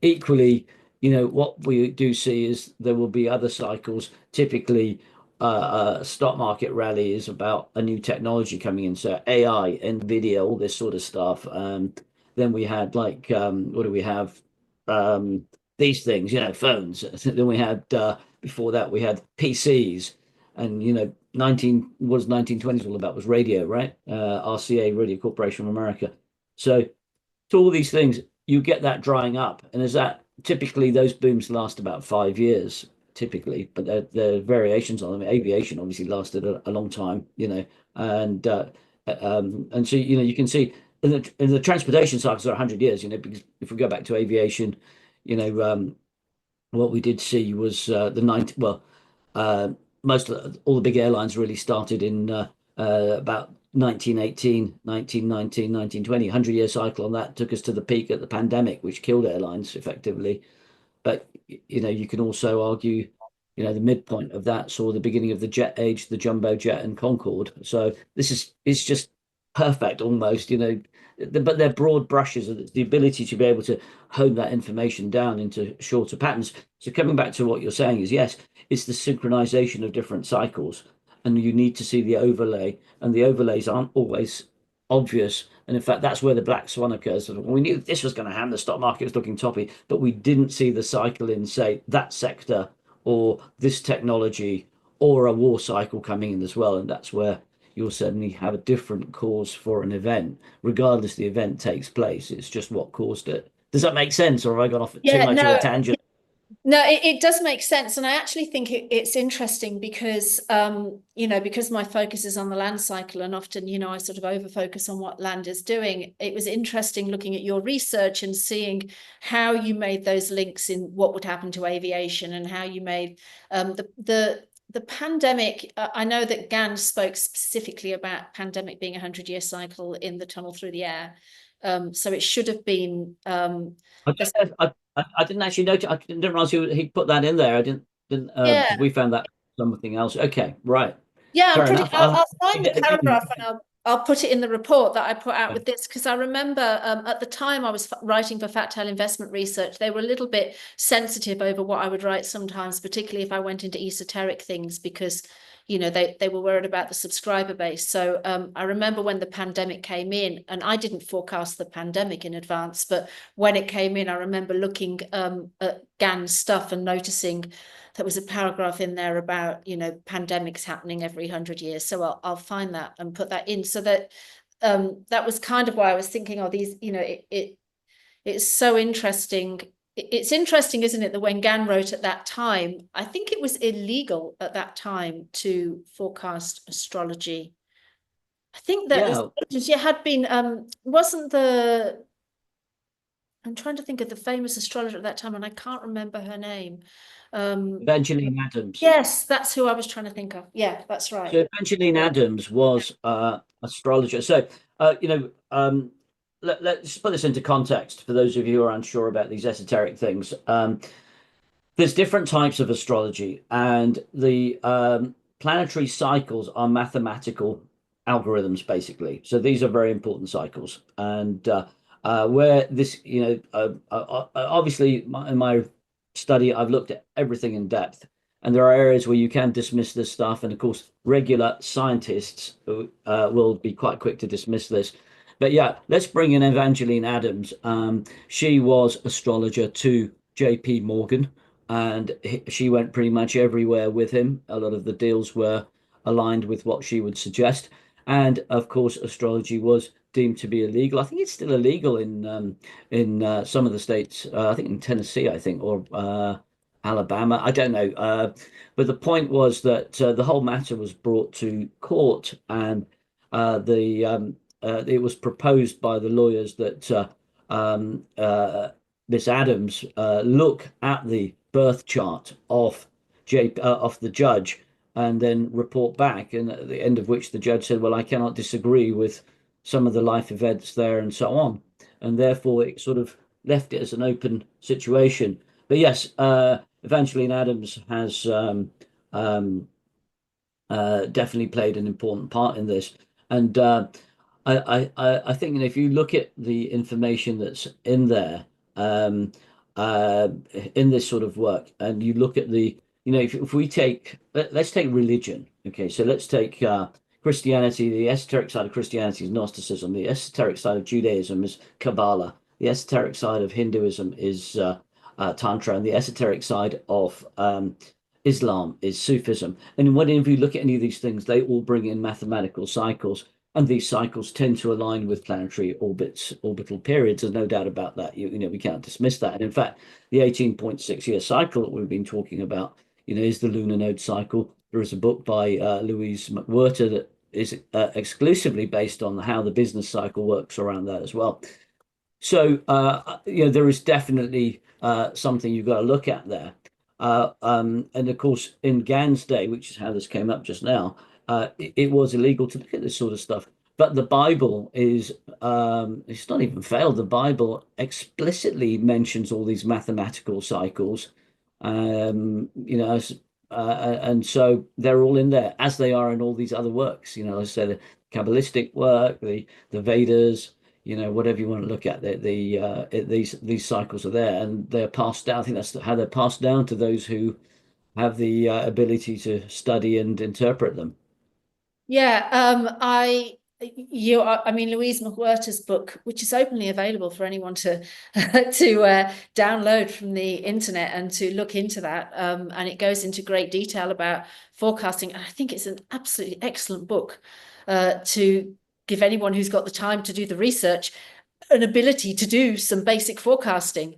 Equally, what we do see is there will be other cycles. Typically, stock market rally is about a new technology coming in. So AI, NVIDIA, all this sort of stuff. Then we had what do we have? These things, phones. Then we had before that we had PCs, and 1920s all about was radio, right? RCA, Radio Corporation of America. So to all these things, you get that drying up, and as that typically those booms last about 5 years, typically, but there are variations on them. Aviation obviously lasted a long time, and so you can see in the transportation cycles are 100 years, because if we go back to aviation, what we did see was the 90 well most all the big airlines really started in about 1918, 1919, 1920, 100-year cycle on that took us to the peak at the pandemic, which killed airlines effectively. But you can also argue, the midpoint of that saw the beginning of the jet age, the jumbo jet and Concorde. So it's just perfect almost, but they're broad brushes, and it's the ability to be able to hone that information down into shorter patterns. So coming back to what you're saying is, yes, it's the synchronization of different cycles, and you need to see the overlay, and the overlays aren't always obvious. And in fact, that's where the black swan occurs. We knew this was going to happen. The stock market was looking toppy, but we didn't see the cycle in, say, that sector or this technology or a war cycle coming in as well. And that's where you'll certainly have a different cause for an event, regardless the event takes place. It's just what caused it. Does that make sense, or have I gone off too Yeah, much of a no, tangent? no, it does make sense. And I actually think it's interesting because, because my focus is on the land cycle, and often, I sort of over focus on what land is doing. It was interesting looking at your research and seeing how you made those links in what would happen to aviation, and how you made the pandemic. I know that Gann spoke specifically about pandemic being a 100-year cycle in the tunnel through the air. So it should have been I, don't know, I didn't actually notice. I didn't realize he put that in there. I didn't because yeah. we found that something else. Okay, right, Yeah, I'm fair pretty. enough. I'll find the Again, paragraph and I'll put it in the report that I put out with this, because I remember at the time I was writing for Fat Tail Investment Research, they were a little bit sensitive over what I would write sometimes, particularly if I went into esoteric things, because, you know, they were worried about the subscriber base. So I remember when the pandemic came in, and I didn't forecast the pandemic in advance, but when it came in, I remember looking at Gann's stuff and noticing there was a paragraph in there about, you know, pandemics happening every 100 years. So I'll find that and put that in, so that that was kind of why I was thinking, oh, these, you know, it's so interesting. It's interesting, isn't it, that when Gann wrote at that time, I think it was illegal at that time to forecast astrology. I think that astrology had been, wasn't the, I'm trying to think of the famous astrologer at that time, and I can't remember her name. Evangeline Adams. Yes, that's who I was trying to think of. Yeah, that's right. So Evangeline Adams was astrologer. So let's put this into context for those of you who are unsure about these esoteric things. There's different types of astrology, and the planetary cycles are mathematical algorithms, basically. So these are very important cycles, and where this, obviously, in my study, I've looked at everything in depth, and there are areas where you can dismiss this stuff, and of course, regular scientists will be quite quick to dismiss this. But yeah, let's bring in Evangeline Adams. She was astrologer to J.P. Morgan, and she went pretty much everywhere with him. A lot of the deals were aligned with what she would suggest. And of course, astrology was deemed to be illegal. I think it's still illegal in some of the states. I think in Tennessee, I think, or Alabama. I don't know. But the point was that the whole matter was brought to court, and it was proposed by the lawyers that Miss Adams look at the birth chart of the judge and then report back, and at the end of which the judge said, well, I cannot disagree with some of the life events there and so on, and therefore it sort of left it as an open situation. But yes, Evangeline Adams has definitely played an important part in this, and I think, you know, if you look at the information that's in there, in this sort of work, and you look at the, you know, if we take, let's take religion. Okay, so let's take Christianity. The esoteric side of Christianity is Gnosticism. The esoteric side of Judaism is Kabbalah. The esoteric side of Hinduism is Tantra, and the esoteric side of Islam is Sufism. And whenever you look at any of these things, they all bring in mathematical cycles, and these cycles tend to align with planetary orbital periods. There's no doubt about that. You know, we can't dismiss that. And in fact, the 18.6-year cycle that we've been talking about, you know, is the lunar node cycle. There is a book by Louise McWhirter that is exclusively based on how the business cycle works around that as well. So, you know, there is definitely something you've got to look at there. And of course, in Gann's day, which is how this came up just now, it was illegal to look at this sort of stuff. But the Bible is, it's not even failed. The Bible explicitly mentions all these mathematical cycles, you know, and so they're all in there, as they are in all these other works. You know, as I say, the Kabbalistic work, the Vedas, you know, whatever you want to look at, these cycles are there, and they're passed down. I think that's how they're passed down to those who have the ability to study and interpret them. Yeah, I mean, Louise McWhirter's book, which is openly available for anyone to download from the internet and to look into that, and it goes into great detail about forecasting. And I think it's an absolutely excellent book to give anyone who's got the time to do the research an ability to do some basic forecasting,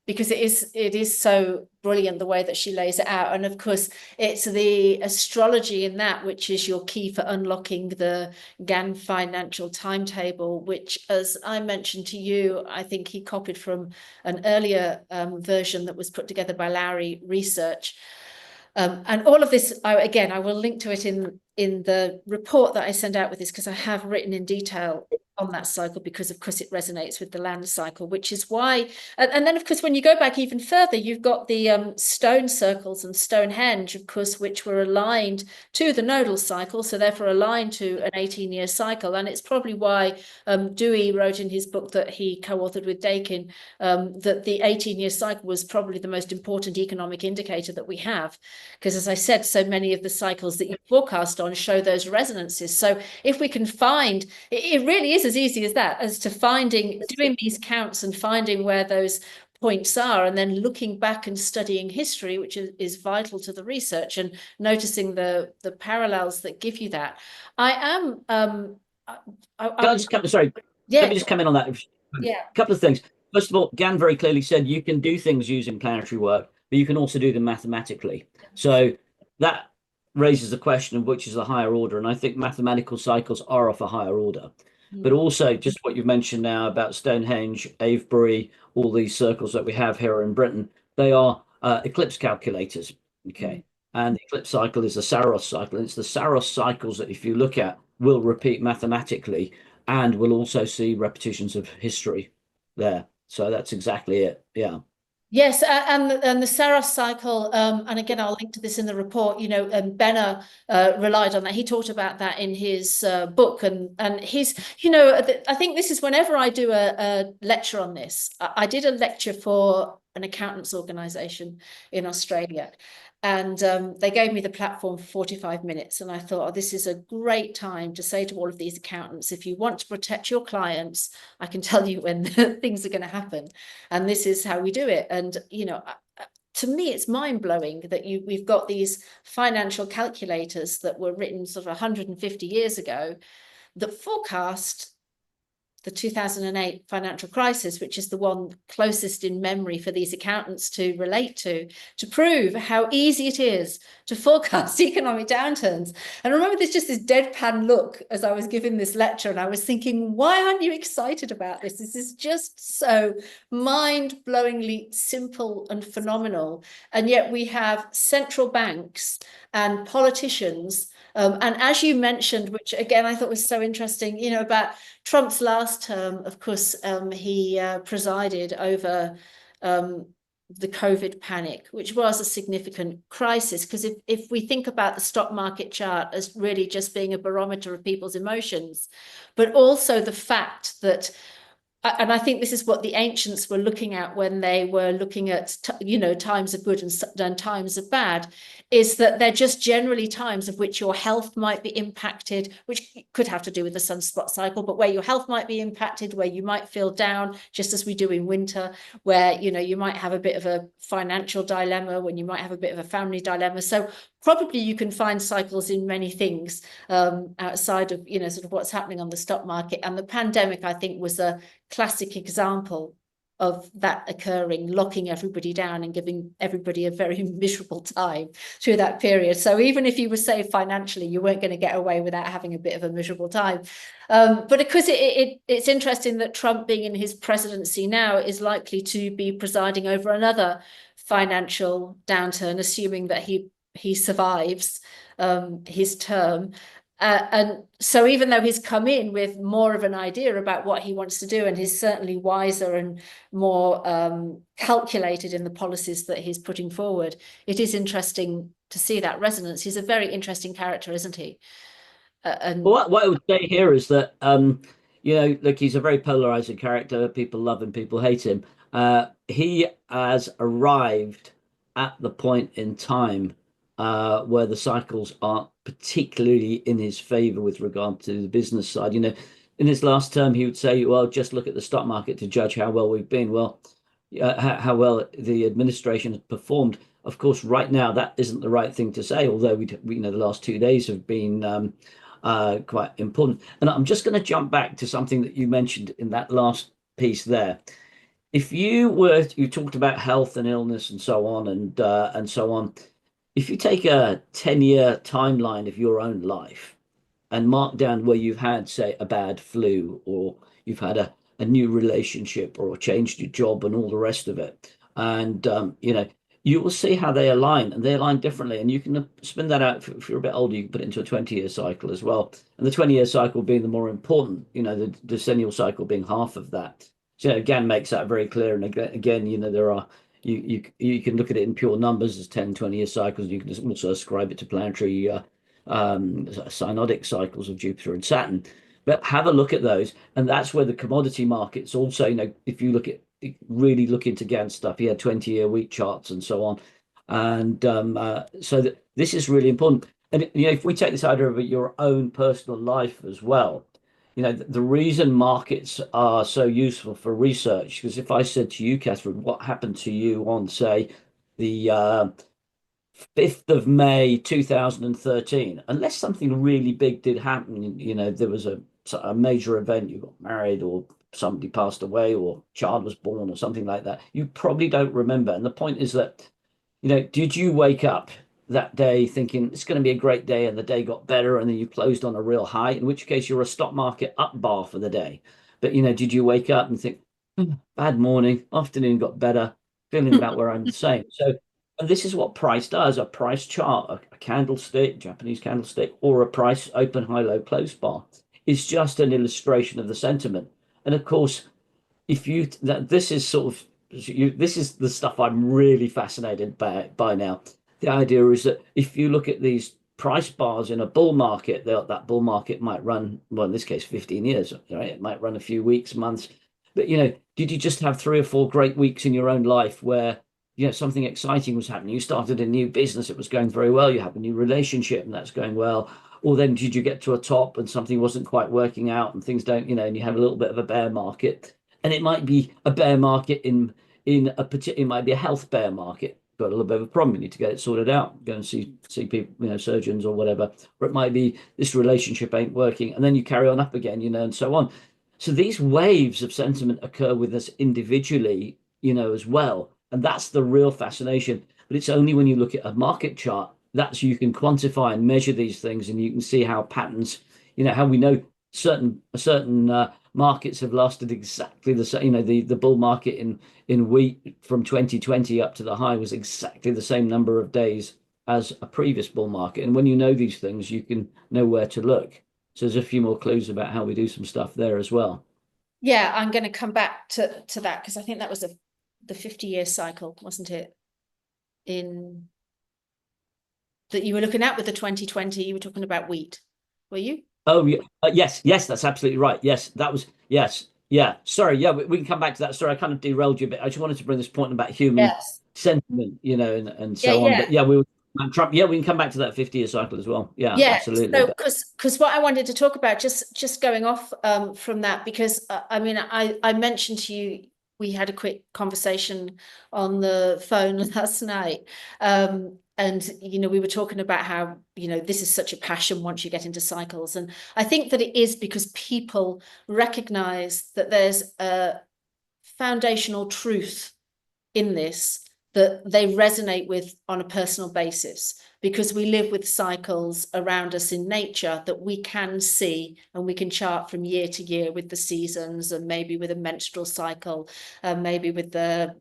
because it is so brilliant the way that she lays it out. And of course, it's the astrology in that which is your key for unlocking the Gann financial timetable, which, as I mentioned to you, I think he copied from an earlier version that was put together by Lowry Research. And all of this, I will link to it in the report that I send out with this, because I have written in detail on that cycle because of course it resonates with the land cycle, which is why, and then of course when you go back even further, you've got the stone circles and Stonehenge, of course, which were aligned to the nodal cycle, so therefore aligned to an 18-year cycle. And it's probably why Dewey wrote in his book that he co-authored with Dakin that the 18-year cycle was probably the most important economic indicator that we have, because as I said, so many of the cycles that you forecast on show those resonances. So if we can find, it really is as easy as that, as to doing these counts and finding where those points are, and then looking back and studying history, which is vital to the research, and noticing the parallels that give you that. Sorry, yeah, let me just come in on that. yeah, A couple of things. First of all, Gann very clearly said you can do things using planetary work, but you can also do them mathematically. So that raises the question of which is the higher order. And I think mathematical cycles are of a higher order. But also just what you've mentioned now about Stonehenge, Avebury, all these circles that we have here in Britain, they are eclipse calculators. Okay. And the eclipse cycle is the Saros cycle. And it's the Saros cycles that if you look at will repeat mathematically, and we'll also see repetitions of history there. So that's exactly it. Yeah. Yes, and the Saros cycle, and again, I'll link to this in the report. You know, Benner relied on that. He talked about that in his book, and his, you know, I think this is whenever I do a lecture on this. I did a lecture for an accountants organization in Australia, and they gave me the platform for 45 minutes. And I thought, oh, this is a great time to say to all of these accountants, if you want to protect your clients, I can tell you when things are going to happen. And this is how we do it. And, you know, to me, it's mind-blowing that we've got these financial calculators that were written sort of 150 years ago that forecast the 2008 financial crisis, which is the one closest in memory for these accountants to relate to prove how easy it is to forecast economic downturns. And I remember there's just this deadpan look as I was giving this lecture, and I was thinking, why aren't you excited about this? This is just so mind-blowingly simple and phenomenal. And yet we have central banks and politicians, and as you mentioned, which again I thought was so interesting, you know, about Trump's last term, of course, he presided over the COVID panic, which was a significant crisis. Because if we think about the stock market chart as really just being a barometer of people's emotions, but also the fact that, and I think this is what the ancients were looking at when they were looking at, you know, times of good and times of bad, is that they're just generally times of which your health might be impacted, which could have to do with the sunspot cycle, but where your health might be impacted, where you might feel down, just as we do in winter, where, you know, you might have a bit of a financial dilemma, when you might have a bit of a family dilemma. So probably you can find cycles in many things outside of, you know, sort of what's happening on the stock market. And the pandemic, I think, was a classic example of that occurring, locking everybody down and giving everybody a very miserable time through that period. So even if you were saved financially, you weren't going to get away without having a bit of a miserable time. But because it's interesting that Trump, being in his presidency now, is likely to be presiding over another financial downturn, assuming that he survives his term. And so even though he's come in with more of an idea about what he wants to do, and he's certainly wiser and more calculated in the policies that he's putting forward, it is interesting to see that resonance. He's a very interesting character, isn't he? And Well, what I would say here is that, you know, look, he's a very polarizing character. People love him, people hate him. He has arrived at the point in time where the cycles aren't particularly in his favor with regard to the business side. You know, in his last term, he would say, well, just look at the stock market to judge how well we've been. Well, how well the administration has performed. Of course, right now, that isn't the right thing to say, although we you know, the last 2 days have been quite important. And I'm just going to jump back to something that you mentioned in that last piece there. If you talked about health and illness and so on and so on. If you take a 10-year timeline of your own life and mark down where you've had, say, a bad flu, or you've had a new relationship, or changed your job and all the rest of it, and you know, you will see how they align, and they align differently. And you can spin that out if you're a bit older. You can put it into a 20-year cycle as well, and the 20-year cycle being the more important. The decennial cycle being half of that. So again, makes that very clear. And again, there are you can look at it in pure numbers as 10, 20-year cycles. You can also ascribe it to planetary synodic cycles of Jupiter and Saturn. But have a look at those, and that's where the commodity markets also. If you really look into Gann stuff, he had 20-year week charts and so on, and so that this is really important. And if we take this idea of your own personal life as well, the reason markets are so useful for research, because if I said to you, Catherine, what happened to you on, say, the 5th of May 2013, unless something really big did happen, there was a major event, you got married or somebody passed away or child was born or something like that, you probably don't remember. And the point is that, did you wake up that day thinking it's going to be a great day and the day got better and then you closed on a real high, in which case you're a stock market up bar for the day. But, did you wake up and think, bad morning, afternoon got better, feeling about where I'm the same. So, and this is what price does, a price chart, a candlestick, Japanese candlestick, or a price open, high, low, close bar is just an illustration of the sentiment. And of course, this is this is the stuff I'm really fascinated by now. The idea is that if you look at these price bars in a bull market, that bull market might run, well, in this case, 15 years, right? It might run a few weeks, months. But, did you just have 3 or 4 great weeks in your own life where, something exciting was happening? You started a new business, it was going very well. You have a new relationship and that's going well. Or then did you get to a top and something wasn't quite working out and things don't, and you have a little bit of a bear market. And it might be a bear market it might be a health bear market. Got a little bit of a problem, you need to get it sorted out, go and see people, surgeons or whatever. Or it might be this relationship ain't working, and then you carry on up again, and so on. So these waves of sentiment occur with us individually, as well. And that's the real fascination. But it's only when you look at a market chart that's you can quantify and measure these things, and you can see how patterns, how we know certain markets have lasted exactly the same. The bull market in wheat from 2020 up to the high was exactly the same number of days as a previous bull market. And when you know these things, you can know where to look. So there's a few more clues about how we do some stuff there as well. Yeah, I'm going to come back to that, because I think that was the 50-year cycle, wasn't it? In that you were looking at with the 2020, you were talking about wheat, were you? Oh, yeah. Yes, that's absolutely right. Yes, that was, yes. Yeah. Sorry. Yeah, we can come back to that. Sorry, I kind of derailed you a bit. I just wanted to bring this point about human sentiment, and so on. But yeah, Trump. Yeah, we can come back to that 50-year cycle as well. Yeah, absolutely. So because what I wanted to talk about, just going off from that, because I mentioned to you, we had a quick conversation on the phone last night. And, we were talking about how, this is such a passion once you get into cycles. And I think that it is because people recognize that there's a foundational truth in this that they resonate with on a personal basis, because we live with cycles around us in nature that we can see and we can chart from year to year with the seasons, and maybe with a menstrual cycle, maybe with the,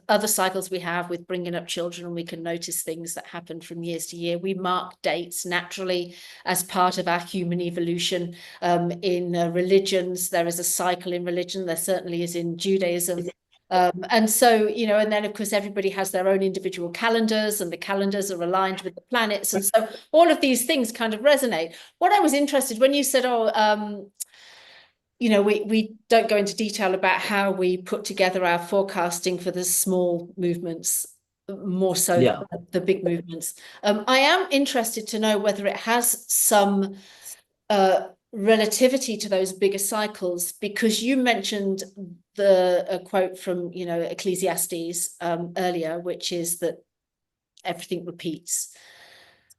other cycles we have with bringing up children, and we can notice things that happen from years to year. We mark dates naturally as part of our human evolution. In religions, there is a cycle in religion. There certainly is in Judaism. And so, and then of course, everybody has their own individual calendars, and the calendars are aligned with the planets. And so all of these things kind of resonate. What I was interested when you said, we don't go into detail about how we put together our forecasting for the small movements, more so than the big movements. I am interested to know whether it has some relativity to those bigger cycles, because you mentioned a quote from Ecclesiastes earlier, which is that everything repeats.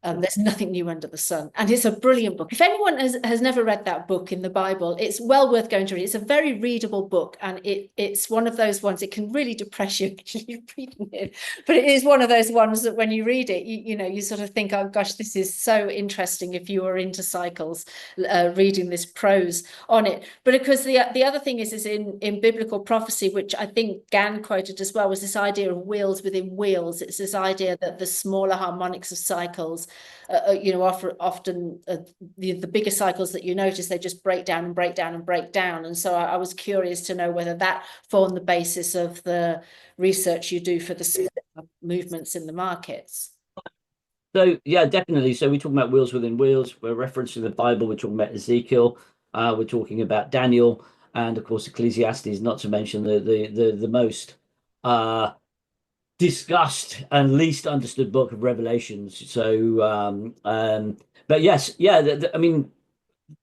There's nothing new under the sun. And it's a brilliant book. If anyone has never read that book in the Bible, it's well worth going to read. It's a very readable book, and it's one of those ones, it can really depress you actually reading it. But it is one of those ones that when you read it, you know, you sort of think, oh gosh, this is so interesting if you are into cycles, reading this prose on it. But of course, the other thing is in biblical prophecy, which I think Gann quoted as well, was this idea of wheels within wheels. It's this idea that the smaller harmonics of cycles, you know, often the bigger cycles that you notice, they just break down and break down and break down. And so I was curious to know whether that formed the basis of the research you do for the movements in the markets. So yeah, definitely. So we're talking about wheels within wheels. We're referencing the Bible. We're talking about Ezekiel. We're talking about Daniel, and of course Ecclesiastes. Not to mention the most discussed and least understood book of Revelations. So, but yes, yeah. I mean,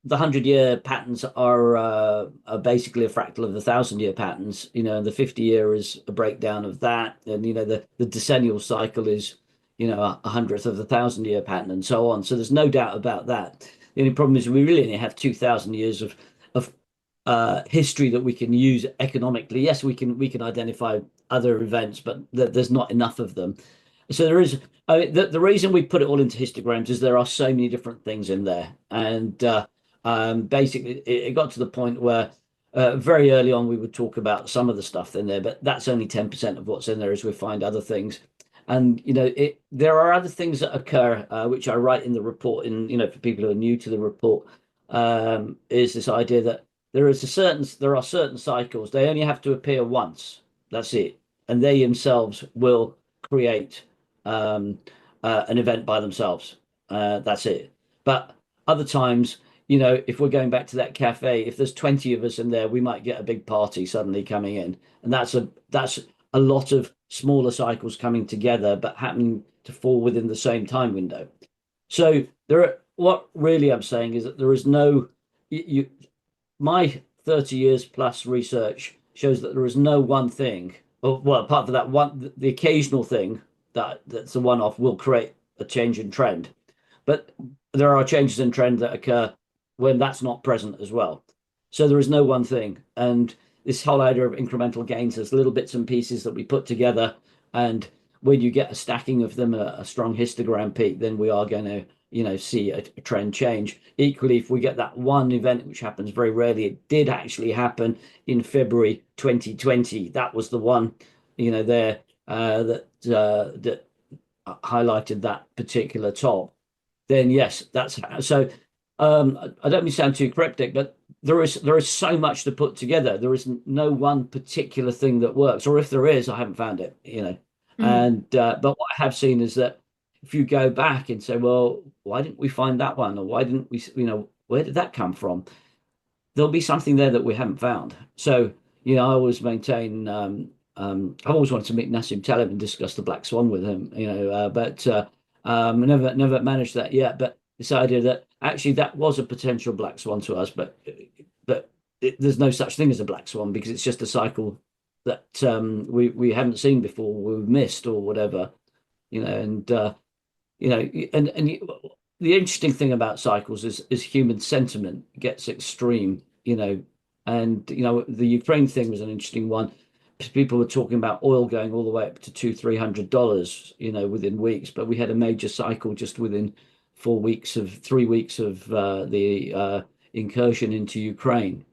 the 100-year patterns are basically a fractal of the 1,000-year patterns. You know, and the 50-year is a breakdown of that, and you know the decennial cycle is, you know, a hundredth of the 1,000-year pattern, and so on. So there's no doubt about that. The only problem is we really only have 2,000 years of history that we can use economically. Yes, we can identify other events, but there's not enough of them. So there is. I mean, the reason we put it all into histograms is there are so many different things in there, and basically it got to the point where very early on we would talk about some of the stuff in there, but that's only 10% of what's in there as we find other things. And you know, there are other things that occur, which I write in the report. In, you know, for people who are new to the report, is this idea that there are certain cycles. They only have to appear once. That's it, and they themselves will create an event by themselves. That's it. But other times, you know, if we're going back to that cafe, if there's 20 of us in there, we might get a big party suddenly coming in, and that's a lot of smaller cycles coming together, but happening to fall within the same time window. So what really I'm saying is that there is no my 30 years plus research shows that there is no one thing, or well, apart from that one, the occasional thing that's a one-off will create a change in trend. But there are changes in trend that occur when that's not present as well. So there is no one thing. And this whole idea of incremental gains, there's little bits and pieces that we put together. And when you get a stacking of them, a strong histogram peak, then we are going to, you know, see a trend change. Equally, if we get that one event, which happens very rarely, it did actually happen in February 2020. That was the one, you know, there that highlighted that particular top. Then yes, that's so. I don't mean to sound too cryptic, but there is so much to put together. There is no one particular thing that works, or if there is, I haven't found it. You know, and but what I have seen is that if you go back and say, well, why didn't we find that one, or why didn't we, you know, where did that come from? There'll be something there that we haven't found. So, you know, I always maintain. I've always wanted to meet Nassim Taleb and discuss the Black Swan with him. You know, but never managed that yet. But this idea that actually that was a potential black swan to us, but there's no such thing as a black swan because it's just a cycle that we haven't seen before, we've missed or whatever, you know. And you know, and the interesting thing about cycles is human sentiment gets extreme, you know. And you know, the Ukraine thing was an interesting one. People were talking about oil going all the way up to $200-300, you know, within weeks, but we had a major cycle just within 3 weeks of the incursion into Ukraine.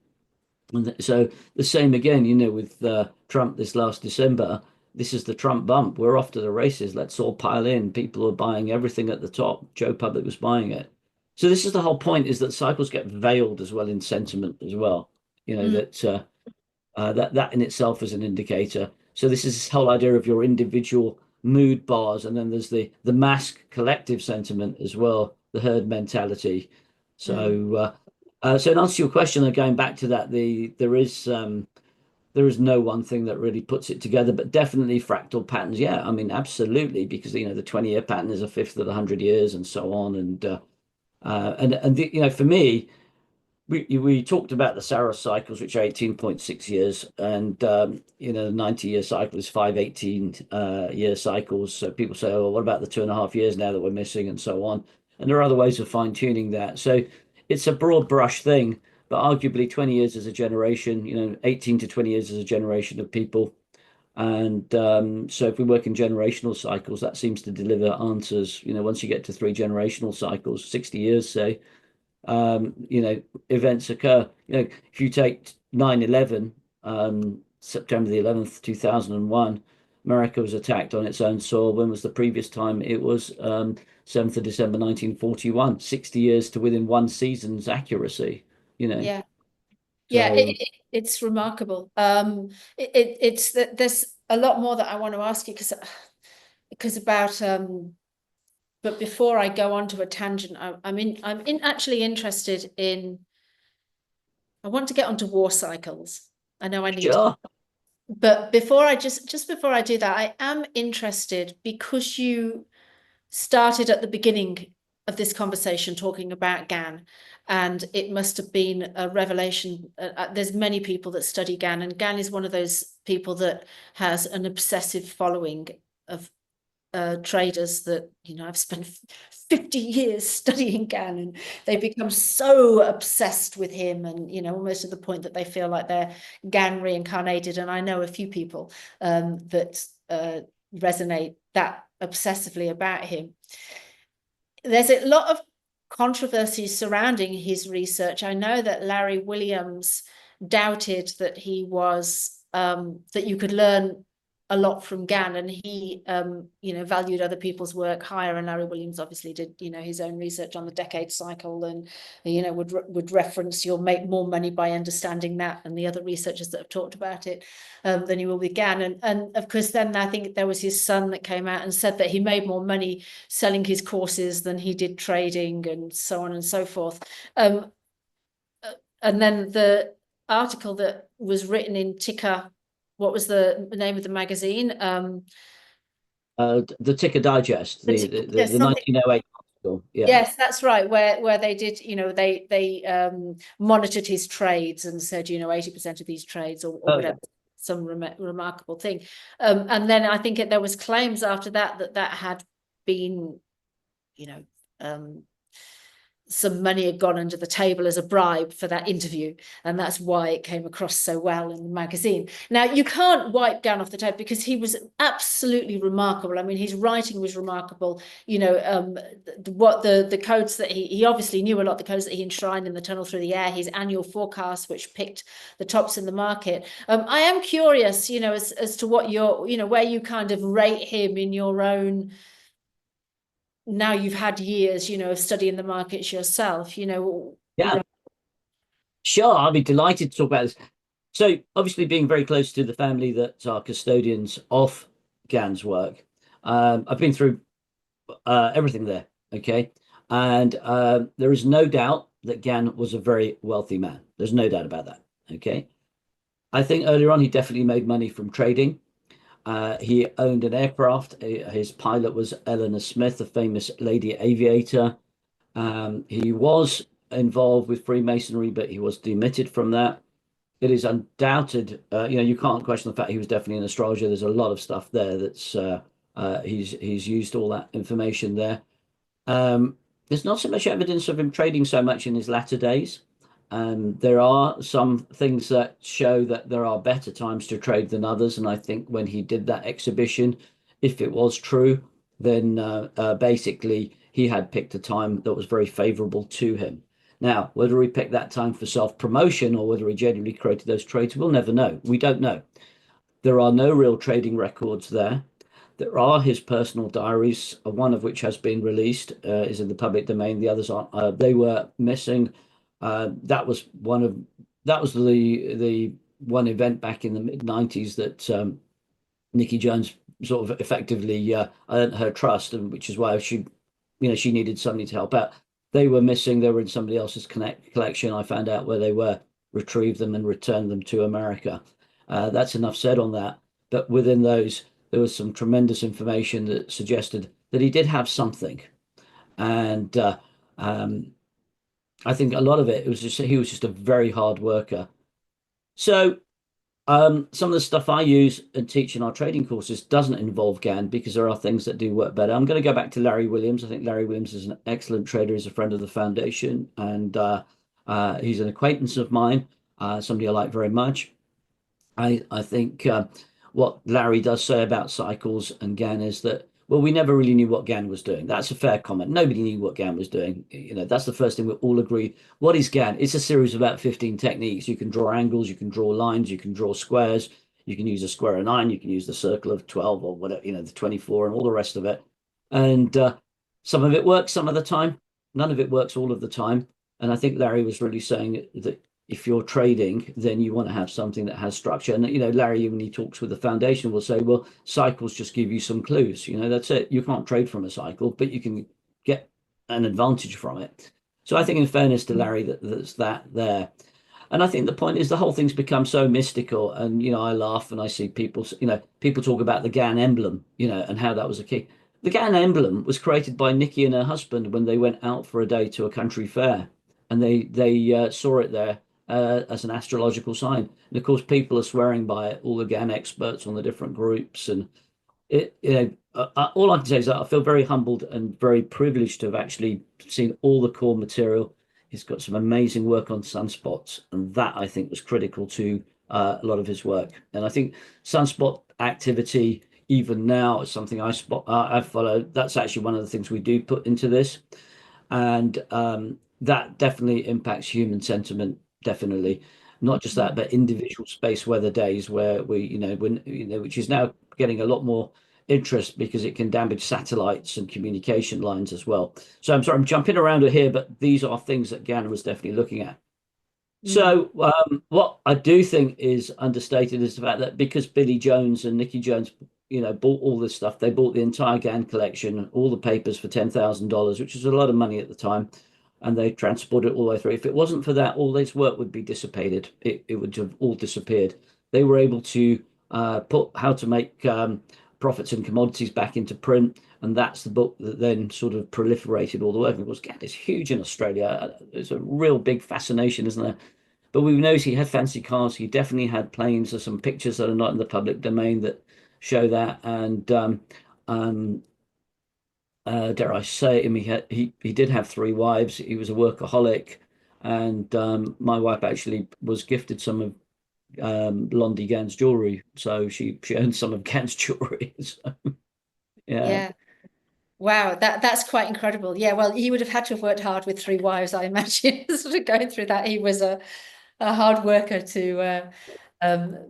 And so the same again, you know, with Trump this last December. This is the Trump bump. We're off to the races. Let's all pile in. People are buying everything at the top. Joe Public was buying it. So this is the whole point: is that cycles get veiled as well in sentiment as well. You know, that in itself is an indicator. So this is this whole idea of your individual mood bars, and then there's the mass collective sentiment as well, the herd mentality. So so in answer to your question, going back to that, there is no one thing that really puts it together, but definitely fractal patterns. Yeah, I mean, absolutely, because you know the 20-year pattern is a fifth of the 100 years, and so on, and you know, for me, we talked about the Saros cycles, which are 18.6 years, and the 90-year cycle is 518 year cycles. So people say, oh, what about the 2.5 years now that we're missing, and so on. And there are other ways of fine-tuning that. So it's a broad brush thing, but arguably 20 years as a generation, 18 to 20 years as a generation of people. And so if we work in generational cycles, that seems to deliver answers. Once you get to 3 generational cycles, 60 years, say, events occur. If you take 9/11, September the 11th, 2001, America was attacked on its own soil. When was the previous time? It was 7th of December 1941, 60 years to within one season's accuracy, Yeah. Yeah, So it's remarkable. It's that there's a lot more that I want to ask you because about but before I go on to a tangent, I'm actually interested in. I want to get onto war cycles. I know I need to, sure. but before I just before I do that, I am interested because you started at the beginning of this conversation talking about Gann, and it must have been a revelation. There's many people that study Gann, and Gann is one of those people that has an obsessive following of traders that, I've spent 50 years studying Gann, and they become so obsessed with him, and, almost to the point that they feel like they're Gann reincarnated. And I know a few people that resonate that obsessively about him. There's a lot of controversy surrounding his research. I know that Larry Williams doubted that he was that you could learn a lot from Gann, and he valued other people's work higher. And Larry Williams obviously did his own research on the decade cycle, and would reference you'll make more money by understanding that, and the other researchers that have talked about it, than you will with Gann. And of course then I think there was his son that came out and said that he made more money selling his courses than he did trading, and so on and so forth. And then the article that was written in Ticker, what was the name of the magazine? The Ticker Digest, the 1908 article. Yeah. Yes, that's right. Where they did, they monitored his trades and said, 80% of these trades or whatever, Yeah. some remarkable thing. And then I think there was claims after that had been, some money had gone under the table as a bribe for that interview, and that's why it came across so well in the magazine. Now, you can't wipe Gann off the table because he was absolutely remarkable. I mean, his writing was remarkable. What the codes that he obviously knew a lot, the codes that he enshrined in The Tunnel Through the Air, his annual forecast, which picked the tops in the market. I am curious, as to what where you kind of rate him in your own. Now you've had years, of studying the markets yourself, Yeah. Sure, I'll be delighted to talk about this. So, obviously, being very close to the family that are custodians of Gann's work, I've been through everything there. Okay, and there is no doubt that Gann was a very wealthy man. There's no doubt about that. Okay, I think earlier on he definitely made money from trading. He owned an aircraft. His pilot was Eleanor Smith, a famous lady aviator. He was involved with Freemasonry, but he was demitted from that. It is undoubted, you can't question the fact he was definitely an astrologer. There's a lot of stuff there that's he's used all that information there. There's not so much evidence of him trading so much in his latter days. There are some things that show that there are better times to trade than others. And I think when he did that exhibition, if it was true, then basically he had picked a time that was very favorable to him. Now, whether he picked that time for self-promotion or whether he genuinely created those trades, we'll never know. We don't know. There are no real trading records there. There are his personal diaries, one of which has been released, is in the public domain. The others aren't. They were missing. That was the one event back in the mid-90s that Nikki Jones sort of effectively earned her trust, and which is why she needed somebody to help out. They were missing. They were in somebody else's collection. I found out where they were, retrieved them, and returned them to America. That's enough said on that. But within those, there was some tremendous information that suggested that he did have something. And I think a lot of it was just he was just a very hard worker. So some of the stuff I use and teach in our trading courses doesn't involve Gann because there are things that do work better. I'm going to go back to Larry Williams. I think Larry Williams is an excellent trader. He's a friend of the foundation, and he's an acquaintance of mine, somebody I like very much. I think what Larry does say about cycles and Gann is that, well, we never really knew what Gann was doing. That's a fair comment. Nobody knew what Gann was doing. That's the first thing we all agree. What is Gann? It's a series of about 15 techniques. You can draw angles, you can draw lines, you can draw squares, you can use a square of 9, you can use the circle of 12 or whatever, the 24 and all the rest of it. And some of it works some of the time. None of it works all of the time. And I think Larry was really saying that if you're trading, then you want to have something that has structure. And Larry, when he talks with the foundation, will say, well, cycles just give you some clues. That's it. You can't trade from a cycle, but you can get an advantage from it. So I think, in fairness to Larry, that's that there. And I think the point is the whole thing's become so mystical. And I laugh and I see people talk about the Gann emblem, and how that was a key. The Gann emblem was created by Nikki and her husband when they went out for a day to a country fair, and they saw it there as an astrological sign. And of course, people are swearing by it, all the Gann experts on the different groups. And all I can say is that I feel very humbled and very privileged to have actually seen all the core material. He's got some amazing work on sunspots, and that I think was critical to a lot of his work. And I think sunspot activity, even now, is something I follow. That's actually one of the things we do put into this, and that definitely impacts human sentiment. Definitely, not just that, but individual space weather days where which is now getting a lot more interest because it can damage satellites and communication lines as well. So I'm sorry, I'm jumping around here, but these are things that Gann was definitely looking at. So what I do think is understated is the fact that because Billy Jones and Nicky Jones, bought all this stuff, they bought the entire Gann collection, all the papers for $10,000, which is a lot of money at the time, and they transported it all the way through. If it wasn't for that, all this work would be dissipated. It would have all disappeared. They were able to put how to make profits in commodities back into print, and that's the book that then sort of proliferated all the way. It was Gann is huge in Australia. It's a real big fascination, isn't there? But we know he had fancy cars. He definitely had planes. There's some pictures that are not in the public domain that show that. And um, dare I say, he did have 3 wives. He was a workaholic, and my wife actually was gifted some of Blondie Gann's jewelry, so she owned some of Gann's jewelry. So, yeah. Yeah. Wow, that's quite incredible. Yeah, well, he would have had to have worked hard with 3 wives, I imagine, sort of going through that. He was a hard worker to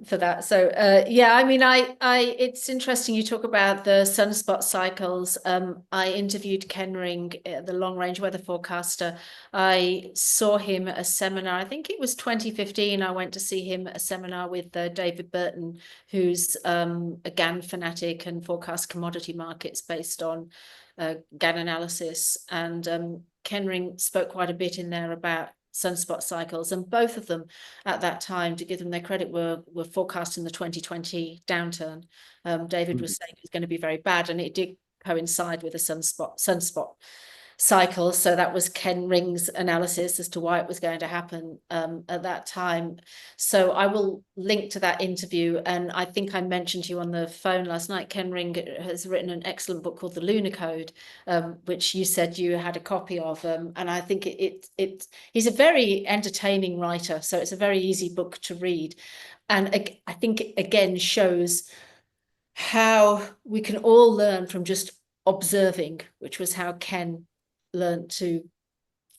for that. So yeah, I mean, it's interesting you talk about the sunspot cycles. I interviewed Ken Ring, the long range weather forecaster. I saw him at a seminar. I think it was 2015. I went to see him at a seminar with David Burton, who's a Gann fanatic and forecast commodity markets based on Gann analysis. And Ken Ring spoke quite a bit in there about sunspot cycles, and both of them at that time, to give them their credit, were forecasting the 2020 downturn. David was saying it was going to be very bad, and it did coincide with a sunspot cycle. So that was Ken Ring's analysis as to why it was going to happen at that time. So I will link to that interview. And I think I mentioned to you on the phone last night, Ken Ring has written an excellent book called The Lunar Code, which you said you had a copy of. And I think he's a very entertaining writer. So it's a very easy book to read. And I think it again shows how we can all learn from just observing, which was how Ken learned to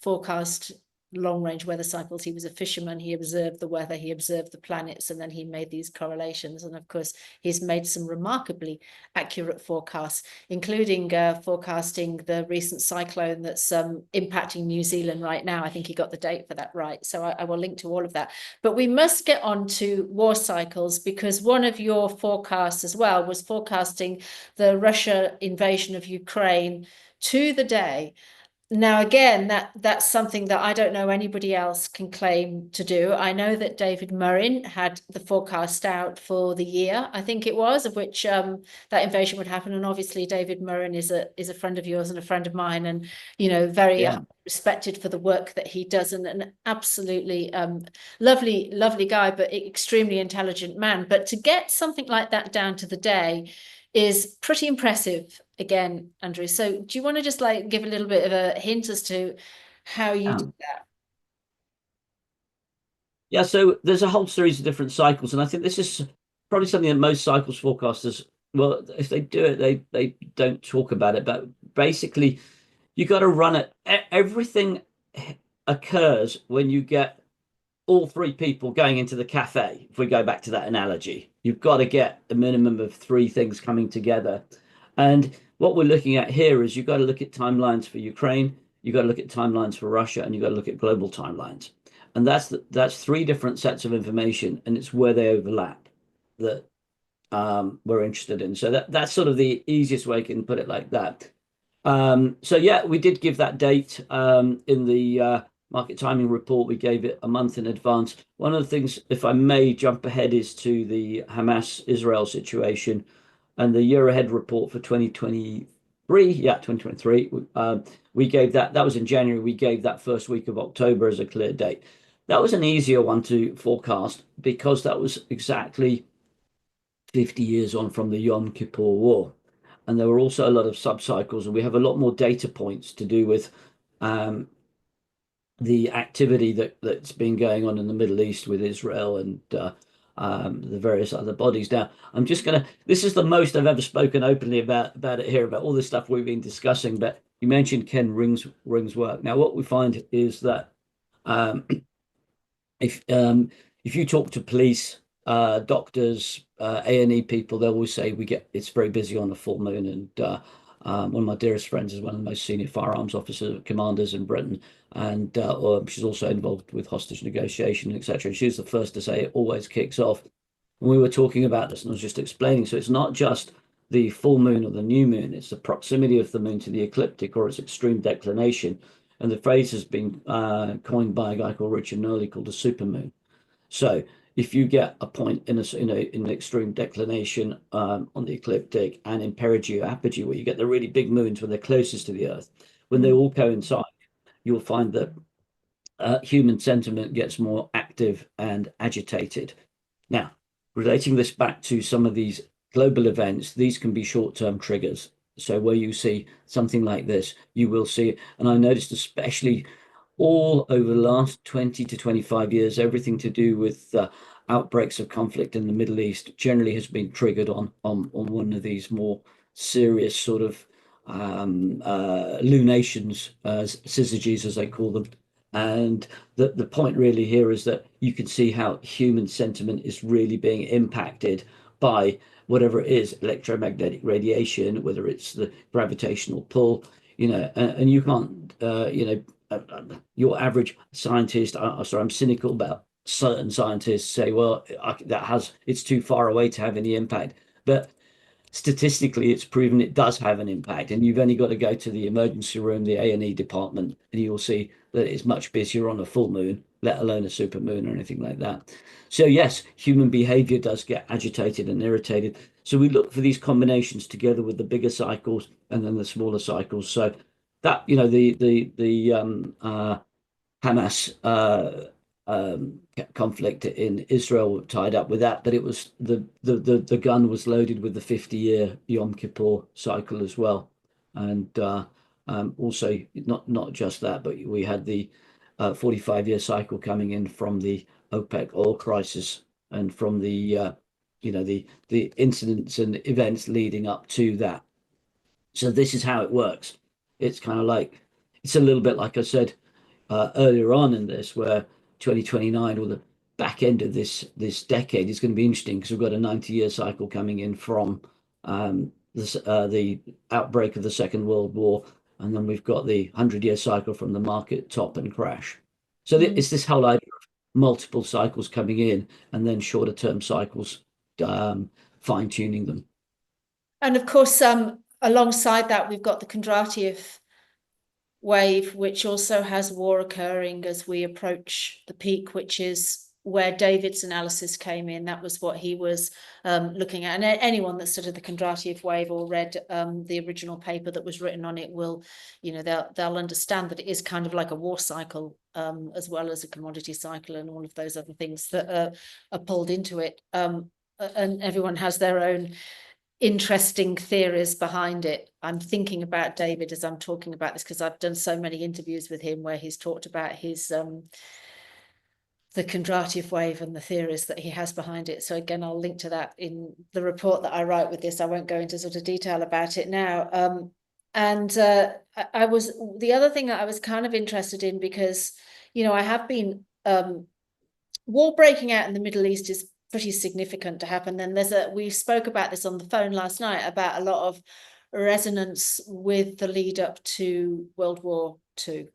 forecast long-range weather cycles. He was a fisherman. He observed the weather, he observed the planets, and then he made these correlations. And of course, he's made some remarkably accurate forecasts, including forecasting the recent cyclone that's impacting New Zealand right now. I think he got the date for that right. So I will link to all of that. But we must get on to war cycles, because one of your forecasts as well was forecasting the Russia invasion of Ukraine to the day. Now, again, that's something that I don't know anybody else can claim to do. I know that David Murrin had the forecast out for the year, I think it was, of which that invasion would happen. And obviously, David Murrin is a friend of yours and a friend of mine, and very Yeah. respected for the work that he does, and an absolutely lovely guy, but extremely intelligent man. But to get something like that down to the day is pretty impressive again, Andrew. So do you want to just like give a little bit of a hint as to how you did that? Yeah, so there's a whole series of different cycles, and I think this is probably something that most cycles forecasters, well, if they do it, they don't talk about it. But basically, you got to run it. Everything occurs when you get all three people going into the cafe. If we go back to that analogy, you've got to get a minimum of three things coming together. And what we're looking at here is you've got to look at timelines for Ukraine, you've got to look at timelines for Russia, and you've got to look at global timelines. And that's three different sets of information, and it's where they overlap that we're interested in. So that's sort of the easiest way I can put it like that. So yeah, we did give that date in the market timing report. We gave it a month in advance. One of the things, if I may jump ahead, is to the Hamas-Israel situation and the year ahead report for 2023. Yeah, 2023. We gave that. That was in January. We gave that first week of October as a clear date. That was an easier one to forecast because that was exactly 50 years on from the Yom Kippur War. And there were also a lot of subcycles, and we have a lot more data points to do with the activity that's been going on in the Middle East with Israel and the various other bodies. Now, I'm just going to, this is the most I've ever spoken openly about it here, about all this stuff we've been discussing, but you mentioned Ken Ring's work. Now, what we find is that um, if you talk to police, doctors, A&E people, they'll always say it's very busy on a full moon. And one of my dearest friends is one of the most senior firearms officer commanders in Britain, and she's also involved with hostage negotiation, etc. She's the first to say it always kicks off. And we were talking about this, and I was just explaining. So it's not just the full moon or the new moon; it's the proximity of the moon to the ecliptic or its extreme declination. And the phrase has been coined by a guy called Richard Nurley called a supermoon. So if you get a point in an extreme declination on the ecliptic and in perigee or apogee, where you get the really big moons when they're closest to the Earth, when they all coincide, you'll find that human sentiment gets more active and agitated. Now, relating this back to some of these global events, these can be short-term triggers. So where you see something like this, you will see, and I noticed especially all over the last 20 to 25 years, everything to do with outbreaks of conflict in the Middle East generally has been triggered on one of these more serious sort of lunations, syzygies as they call them. And the point really here is that you can see how human sentiment is really being impacted by whatever it is, electromagnetic radiation, whether it's the gravitational pull, and you can't, your average scientist, sorry, I'm cynical about certain scientists say, well, it's too far away to have any impact. But statistically, it's proven it does have an impact. And you've only got to go to the emergency room, the A&E department, and you'll see that it's much busier on a full moon, let alone a super moon or anything like that. So yes, human behavior does get agitated and irritated. So we look for these combinations together with the bigger cycles and then the smaller cycles. So that, the Hamas conflict in Israel tied up with that, but it was the gun was loaded with the 50-year Yom Kippur cycle as well, and also not just that, but we had the 45-year cycle coming in from the OPEC oil crisis and from the the incidents and events leading up to that. So this is how it works. It's kind of like it's a little bit like I said earlier on in this, where 2029 or the back end of this decade is going to be interesting because we've got a 90-year cycle coming in from the outbreak of the Second World War, and then we've got the 100-year cycle from the market top and crash. So it's this whole idea of multiple cycles coming in and then shorter term cycles, fine tuning them. And of course, alongside that, we've got the Kondratiev wave, which also has war occurring as we approach the peak, which is where David's analysis came in. That was what he was looking at. And anyone that studied the Kondratiev wave or read the original paper that was written on it will, they'll understand that it is kind of like a war cycle, as well as a commodity cycle and all of those other things that are pulled into it. And everyone has their own interesting theories behind it. I'm thinking about David as I'm talking about this because I've done so many interviews with him where he's talked about his the Kondratiev wave and the theories that he has behind it. So again, I'll link to that in the report that I write with this. I won't go into sort of detail about it now. I was, the other thing that I was kind of interested in, because, I have been, war breaking out in the Middle East is pretty significant to happen. Then we spoke about this on the phone last night about a lot of resonance with the lead up to World War II.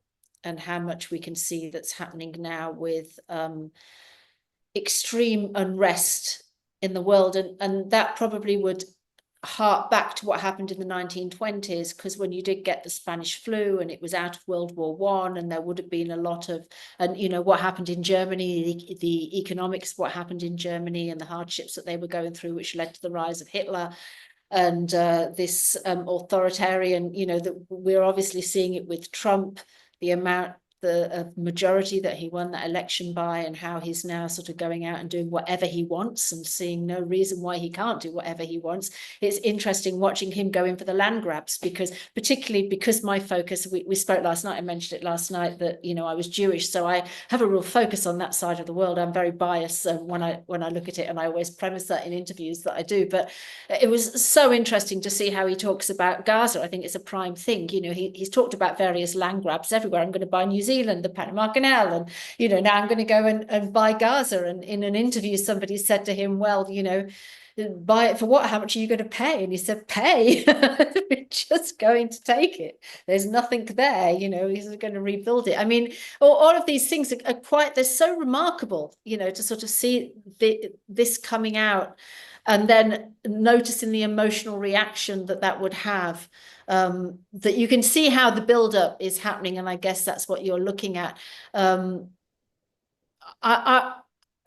And how much we can see that's happening now with extreme unrest in the world. And that probably would hark back to what happened in the 1920s, because when you did get the Spanish flu and it was out of World War I, and there would have been a lot of, and what happened in Germany, the economics, what happened in Germany and the hardships that they were going through, which led to the rise of Hitler. And this authoritarian, that we're obviously seeing it with Trump, the majority that he won that election by, and how he's now sort of going out and doing whatever he wants and seeing no reason why he can't do whatever he wants. It's interesting watching him go in for the land grabs, particularly because my focus, we spoke last night, I mentioned it last night, that, I was Jewish, so I have a real focus on that side of the world. I'm very biased when I look at it, and I always premise that in interviews that I do. But it was so interesting to see how he talks about Gaza. I think it's a prime thing. He's talked about various land grabs everywhere. I'm going to buy New Zealand, the Panama Canal, and now I'm going to go and buy Gaza. And in an interview, somebody said to him, well, buy it for what? How much are you going to pay? And he said, pay. We're just going to take it. There's nothing there. He's going to rebuild it. I mean, all of these things are quite, they're so remarkable, to sort of see this coming out, and then noticing the emotional reaction that would have, that you can see how the buildup is happening. And I guess that's what you're looking at.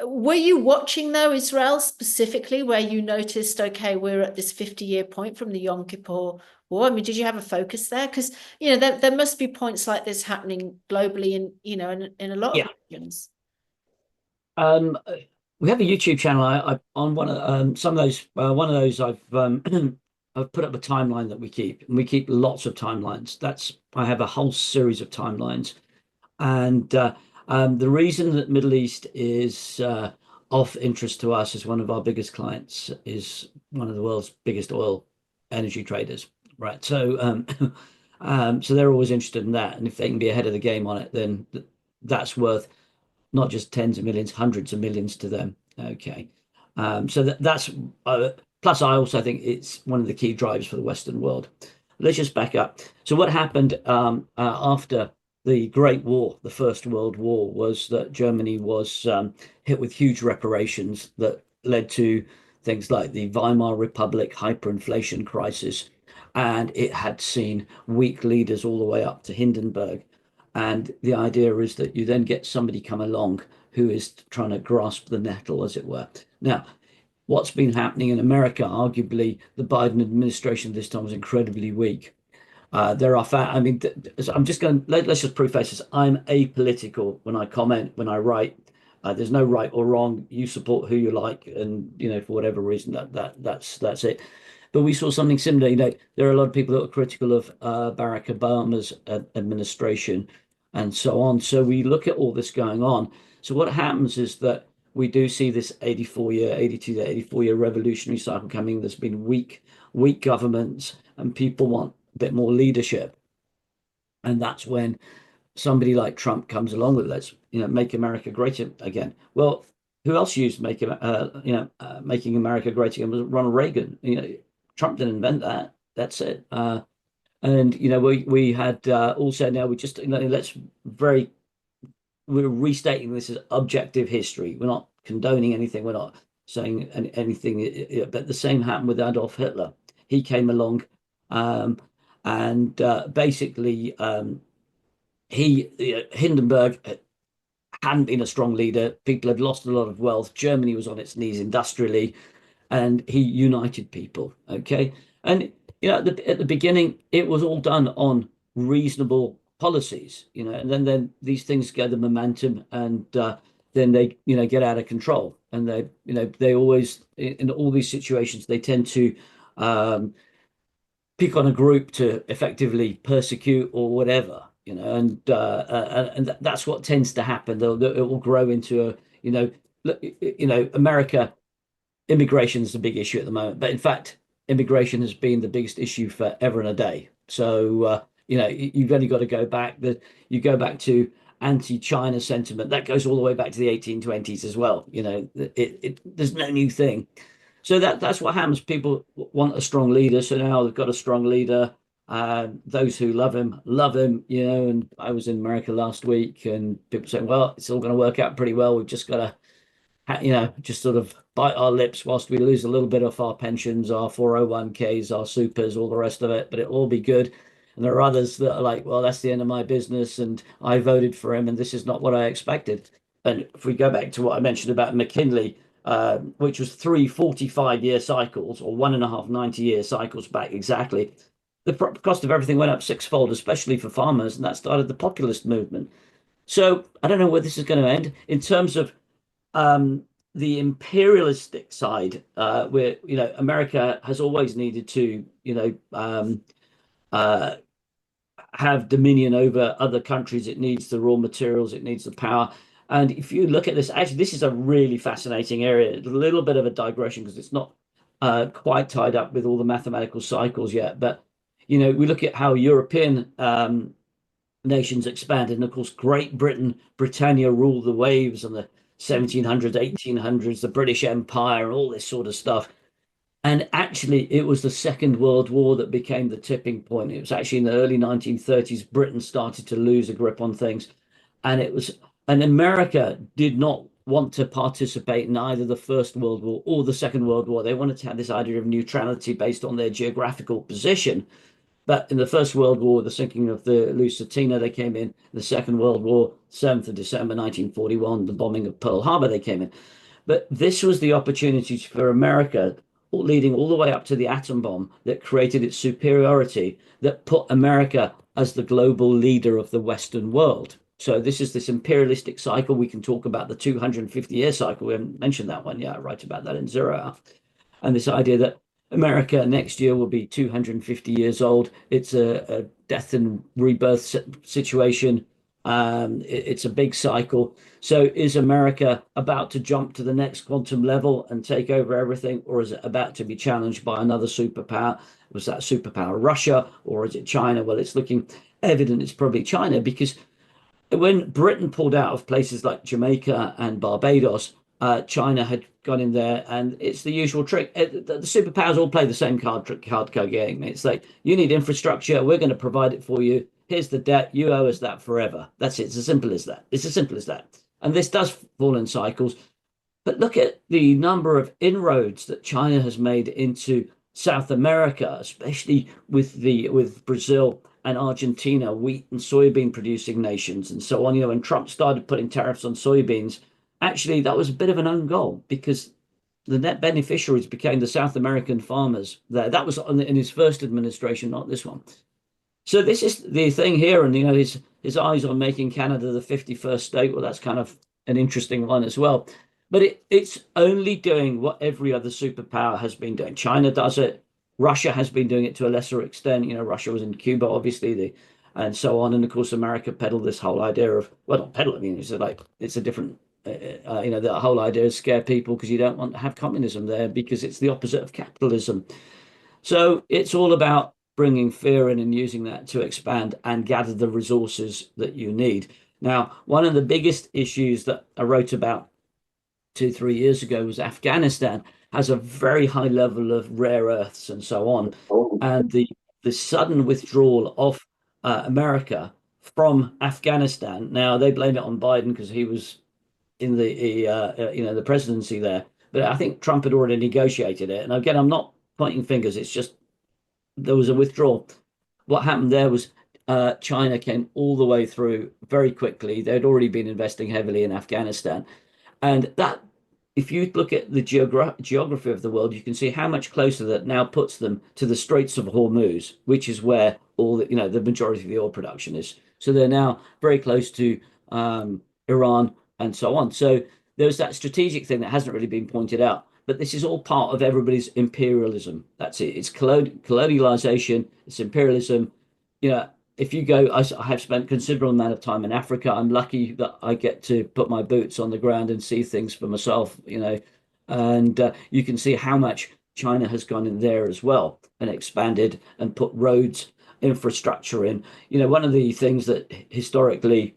Were you watching, though, Israel specifically, where you noticed, okay, we're at this 50-year point from the Yom Kippur War? I mean, did you have a focus there? Because, there must be points like this happening globally in a lot of regions. We have a YouTube channel. I on one of some of those. One of those I've I've put up a timeline that we keep, and we keep lots of timelines. I have a whole series of timelines, and the reason that Middle East is of interest to us as one of our biggest clients is one of the world's biggest oil energy traders, right? So so they're always interested in that, and if they can be ahead of the game on it, then that's worth not just tens of millions, hundreds of millions to them. Okay. So that's plus I also think it's one of the key drivers for the Western world. Let's just back up. So what happened after the Great War, the First World War, was that Germany was hit with huge reparations that led to things like the Weimar Republic hyperinflation crisis, and it had seen weak leaders all the way up to Hindenburg. And the idea is that you then get somebody come along who is trying to grasp the nettle, as it were. Now, what's been happening in America, arguably the Biden administration this time was incredibly weak. There are I mean, I'm just going, let's just preface this. I'm apolitical when I comment, when I write. There's no right or wrong. You support who you like, and for whatever reason, that's it. But we saw something similar. There are a lot of people that are critical of Barack Obama's administration and so on. So we look at all this going on. So what happens is that we do see this 82 to 84-year revolutionary cycle coming. There's been weak governments, and people want a bit more leadership. And that's when somebody like Trump comes along with, let's make America great again. Well, who else used making America great again was Ronald Reagan. Trump didn't invent that. That's it. And we had also, now we just we're restating this as objective history. We're not condoning anything. We're not saying anything. But the same happened with Adolf Hitler. He came along, and basically Hindenburg hadn't been a strong leader. People had lost a lot of wealth. Germany was on its knees industrially, and he united people. Okay, and at the beginning, it was all done on reasonable policies. And then these things gather momentum, and then they get out of control, and they always in all these situations they tend to um, pick on a group to effectively persecute or whatever, and that's what tends to happen. It will grow into America. Immigration is a big issue at the moment, but in fact, immigration has been the biggest issue forever and a day. So you've only got to go back. To anti-China sentiment that goes all the way back to the 1820s as well. There's no new thing. So that's what happens. People want a strong leader. So now they've got a strong leader. Those who love him, love him. And I was in America last week, and people saying, "Well, it's all going to work out pretty well. We've just got to." Just sort of bite our lips whilst we lose a little bit of our pensions, our 401ks, our supers, all the rest of it, but it'll all be good. And there are others that are like, well, that's the end of my business, and I voted for him, and this is not what I expected. And if we go back to what I mentioned about McKinley, which was three 45-year cycles or 1.5 90-year cycles back exactly, the cost of everything went up sixfold, especially for farmers, and that started the populist movement. So I don't know where this is going to end in terms of the imperialistic side, where America has always needed to uh, have dominion over other countries. It needs the raw materials, it needs the power. And if you look at this, actually, this is a really fascinating area. A little bit of a digression because it's not quite tied up with all the mathematical cycles yet. But we look at how European nations expanded. And of course, Great Britain, Britannia ruled the waves and the 1700s, 1800s, the British Empire, and all this sort of stuff. And actually, it was the Second World War that became the tipping point. It was actually in the early 1930s, Britain started to lose a grip on things. And America did not want to participate in either the First World War or the Second World War. They wanted to have this idea of neutrality based on their geographical position. But in the First World War, the sinking of the Lusitania, they came in. The Second World War, 7th of December 1941, the bombing of Pearl Harbor, they came in. But this was the opportunity for America, leading all the way up to the atom bomb, that created its superiority, that put America as the global leader of the Western world. So this is this imperialistic cycle. We can talk about the 250-year cycle. We haven't mentioned that one yet. I write about that in Zero Hour. And this idea that America next year will be 250 years old. It's a death and rebirth situation. It's a big cycle. So is America about to jump to the next quantum level and take over everything, or is it about to be challenged by another superpower? Was that superpower Russia, or is it China? Well, it's looking evident it's probably China, because when Britain pulled out of places like Jamaica and Barbados, China had gone in there, and it's the usual trick. The superpowers all play the same card game. It's like, you need infrastructure, we're going to provide it for you. Here's the debt, you owe us that forever. That's it. It's as simple as that. It's as simple as that. And this does fall in cycles. But look at the number of inroads that China has made into South America, especially with Brazil and Argentina, wheat and soybean producing nations, and so on. When Trump started putting tariffs on soybeans, actually that was a bit of an own goal, because the net beneficiaries became the South American farmers there. That was in his first administration, not this one. So this is the thing here, and his eyes on making Canada the 51st state. Well, that's kind of an interesting one as well. But it's only doing what every other superpower has been doing. China does it. Russia has been doing it to a lesser extent. Russia was in Cuba, obviously, and so on. And of course, America peddled this whole idea of, well, not peddle. I mean, it's a different. The whole idea is scare people because you don't want to have communism there, because it's the opposite of capitalism. So it's all about bringing fear in and using that to expand and gather the resources that you need. Now, one of the biggest issues that I wrote about 2-3 years ago was Afghanistan has a very high level of rare earths and so on. And the sudden withdrawal of America from Afghanistan. Now, they blame it on Biden because he was in the presidency there. But I think Trump had already negotiated it. And again, I'm not pointing fingers. It's just there was a withdrawal. What happened there was China came all the way through very quickly. They'd already been investing heavily in Afghanistan. And that, if you look at the geography of the world, you can see how much closer that now puts them to the Straits of Hormuz, which is where all the, the majority of the oil production is. So they're now very close to Iran and so on. So there's that strategic thing that hasn't really been pointed out. But this is all part of everybody's imperialism. That's it. It's colonialization, it's imperialism. If you go, I have spent considerable amount of time in Africa. I'm lucky that I get to put my boots on the ground and see things for myself, and you can see how much China has gone in there as well and expanded and put roads infrastructure in. One of the things that historically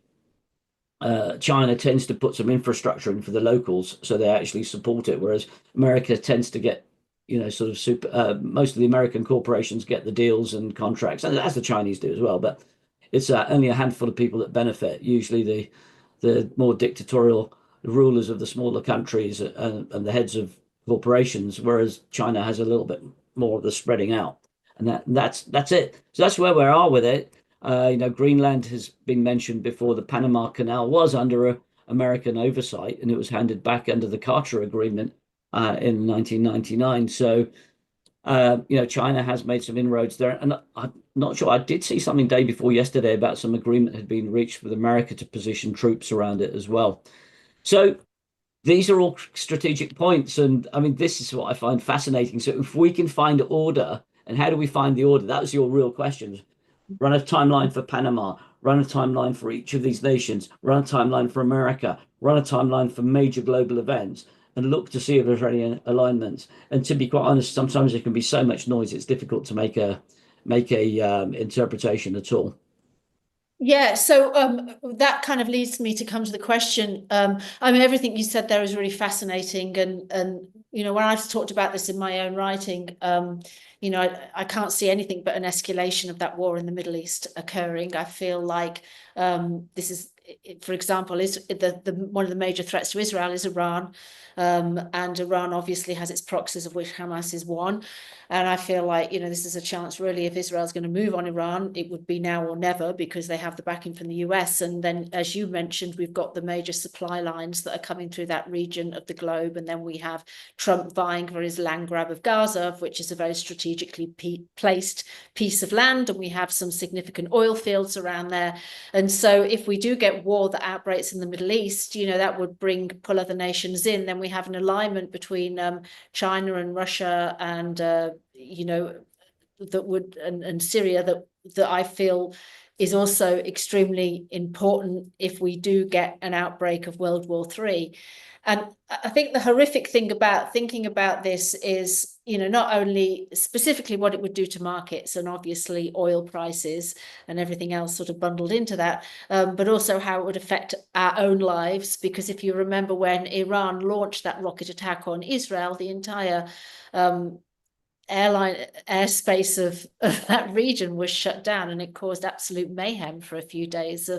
China tends to put some infrastructure in for the locals, so they actually support it, whereas America tends to get, sort of most of the American corporations get the deals and contracts, and as the Chinese do as well. But it's only a handful of people that benefit. Usually, the more dictatorial rulers of the smaller countries and the heads of corporations, whereas China has a little bit more of the spreading out, and that's it. So that's where we are with it. Greenland has been mentioned before. The Panama Canal was under American oversight, and it was handed back under the Carter Agreement in 1999. So, China has made some inroads there. And I'm not sure. I did see something day before yesterday about some agreement had been reached with America to position troops around it as well. So these are all strategic points. And I mean, this is what I find fascinating. So if we can find order, and how do we find the order? That was your real question. Run a timeline for Panama, run a timeline for each of these nations, run a timeline for America, run a timeline for major global events, and look to see if there's any alignments. And to be quite honest, sometimes there can be so much noise, it's difficult to make a interpretation at all. Yeah, so that kind of leads me to come to the question. I mean, everything you said there is really fascinating, and when I've talked about this in my own writing, I can't see anything but an escalation of that war in the Middle East occurring. I feel like this is, for example, is one of the major threats to Israel is Iran, and Iran obviously has its proxies, of which Hamas is one. And I feel like, this is a chance really, if Israel's going to move on Iran, it would be now or never, because they have the backing from the US. And then, as you mentioned, we've got the major supply lines that are coming through that region of the globe. And then we have Trump vying for his land grab of Gaza, which is a very strategically placed piece of land. And we have some significant oil fields around there. And so if we do get war that outbreaks in the Middle East, that would pull other nations in. Then we have an alignment between China and Russia and that would and Syria that I feel is also extremely important if we do get an outbreak of World War III. And I think the horrific thing about thinking about this is, not only specifically what it would do to markets and obviously oil prices and everything else sort of bundled into that, but also how it would affect our own lives. Because if you remember when Iran launched that rocket attack on Israel, the entire airspace of that region was shut down, and it caused absolute mayhem for a few days.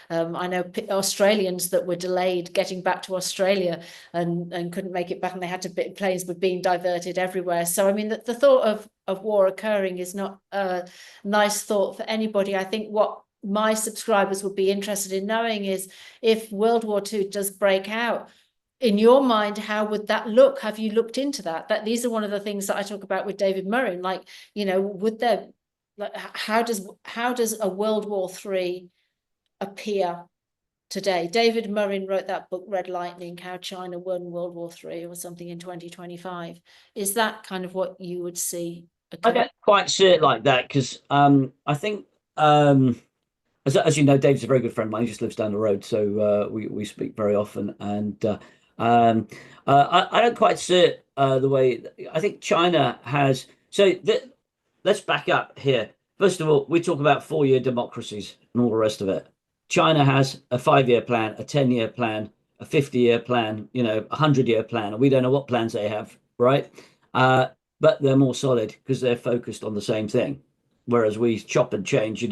I know Australians that were delayed getting back to Australia and couldn't make it back, and they had to planes were being diverted everywhere. So I mean, the thought of war occurring is not a nice thought for anybody. I think what my subscribers would be interested in knowing is, if World War II does break out, in your mind, how would that look? Have you looked into that? These are one of the things that I talk about with David Murray. Like, would there, like, how does a World War III appear today? David Murray wrote that book, Red Lightning: How China Won World War III, or something, in 2025. Is that kind of what you would see occur? I don't quite see it like that, because I think as you know, Dave's a very good friend of mine. He just lives down the road, so we speak very often. And I don't quite see it the way I think China has. So let's back up here. First of all, we talk about 4-year democracies and all the rest of it. China has a 5-year plan, a 10-year plan, a 50-year plan, a 100-year plan, and we don't know what plans they have, right? But they're more solid because they're focused on the same thing. Whereas we chop and change,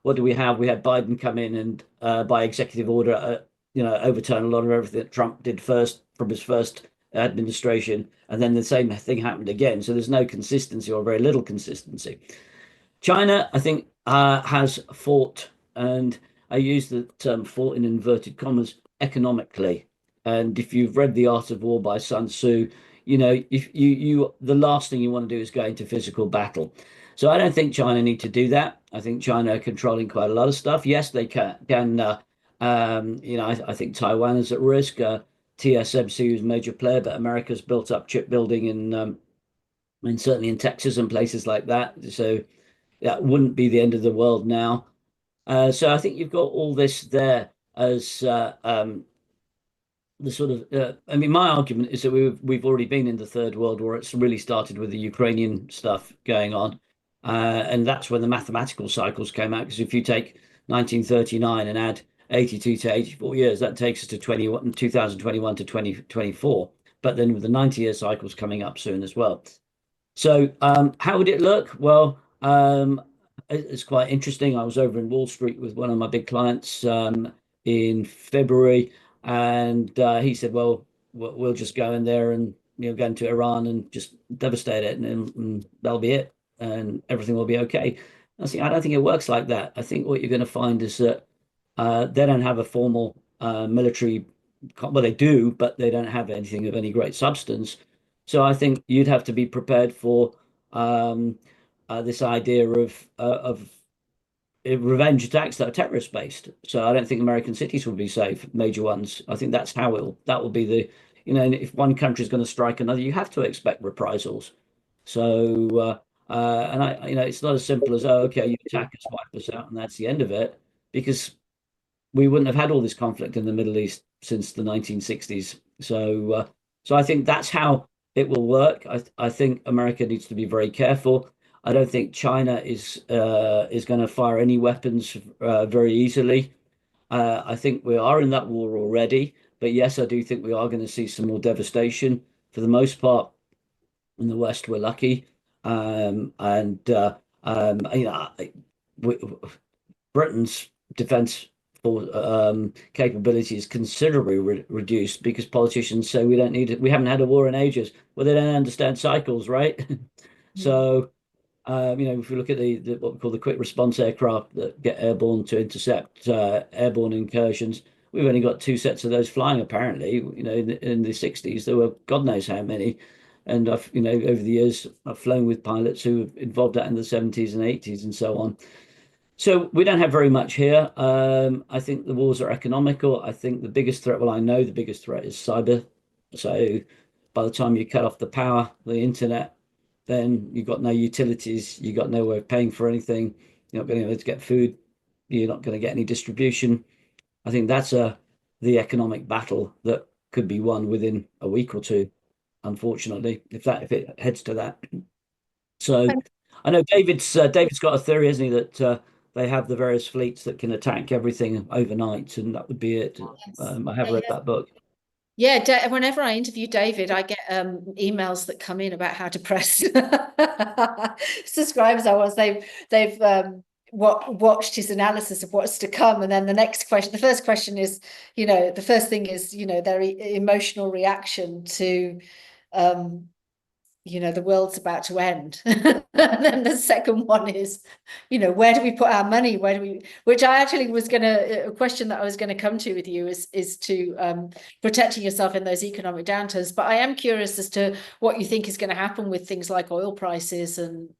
what do we have? We had Biden come in and by executive order, overturn a lot of everything that Trump did first from his first administration, and then the same thing happened again. So there's no consistency, or very little consistency. China, I think, has fought, and I use the term fought in inverted commas, economically. And if you've read The Art of War by Sun Tzu, if you the last thing you want to do is go into physical battle. So I don't think China need to do that. I think China are controlling quite a lot of stuff. Yes, they I think Taiwan is at risk. TSMC is a major player, but America's built up chip building and certainly in Texas and places like that. So that wouldn't be the end of the world now. So I think you've got all this there as the sort of. I mean, my argument is that we've already been in the Third World War. It's really started with the Ukrainian stuff going on, and that's when the mathematical cycles came out. Because if you take 1939 and add 82 to 84 years, that takes us to 2021 to 2024. But then with the 90-year cycles coming up soon as well. So how would it look? Well, it's quite interesting. I was over in Wall Street with one of my big clients in February, and he said, "Well, we'll just go in there and go into Iran and just devastate it, and that'll be it, and everything will be okay." I don't think it works like that. I think what you're going to find is that they don't have a formal military. Well, they do, but they don't have anything of any great substance. So I think you'd have to be prepared for this idea of revenge attacks that are terrorist based. So I don't think American cities will be safe, major ones. I think that will be if one country is going to strike another, you have to expect reprisals. So and it's not as simple as, oh, okay, you attack us, wipe us out, and that's the end of it, because we wouldn't have had all this conflict in the Middle East since the 1960s. So I think that's how it will work. I think America needs to be very careful. I don't think China is going to fire any weapons very easily. I think we are in that war already, but yes, I do think we are going to see some more devastation. For the most part, in the West, we're lucky, and we, Britain's defence capability is considerably reduced because politicians say we don't need it. We haven't had a war in ages. Well, they don't understand cycles, right? So, if we look at the what we call the quick response aircraft that get airborne to intercept airborne incursions, we've only got two sets of those flying. Apparently, in the 60s there were God knows how many. And I've, over the years, I've flown with pilots who were involved that in the 70s and 80s and so on. So we don't have very much here. I think the wars are economical. I think the biggest threat, well, I know the biggest threat is cyber. So by the time you cut off the power, the internet, then you've got no utilities, you've got no way of paying for anything. You're not going to be able to get food. You're not going to get any distribution. I think that's the economic battle that could be won within a week or two, unfortunately, if it heads to that. So I know David's got a theory, hasn't he, that they have the various fleets that can attack everything overnight, and that would be it. I have read that book. Yeah, whenever I interview David, I get emails that come in about how depressed subscribers I was. They've watched his analysis of what's to come, and then the first question is, the first thing is, their emotional reaction to the world's about to end. And then the second one is, where do we put our money? Which I actually was a question that I was going to come to with you is to protecting yourself in those economic downturns. But I am curious as to what you think is going to happen with things like oil prices and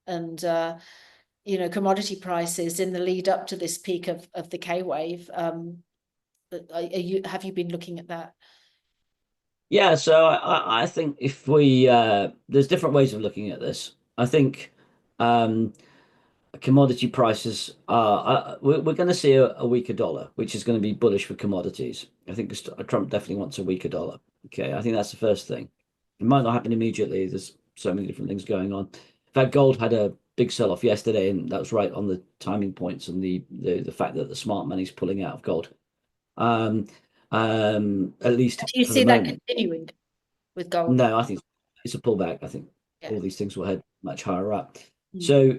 commodity prices in the lead up to this peak of the K wave. Have you been looking at that? Yeah, so I think if there's different ways of looking at this. I think commodity prices we're going to see a weaker dollar, which is going to be bullish for commodities. I think Trump definitely wants a weaker dollar. Okay, I think that's the first thing. It might not happen immediately. There's so many different things going on. In fact, gold had a big sell-off yesterday, and that was right on the timing points and the fact that the smart money's pulling out of gold. At least Do you for see the that moment. continuing with gold? No, I think it's a pullback. I think Yeah. all these things will head much higher up. So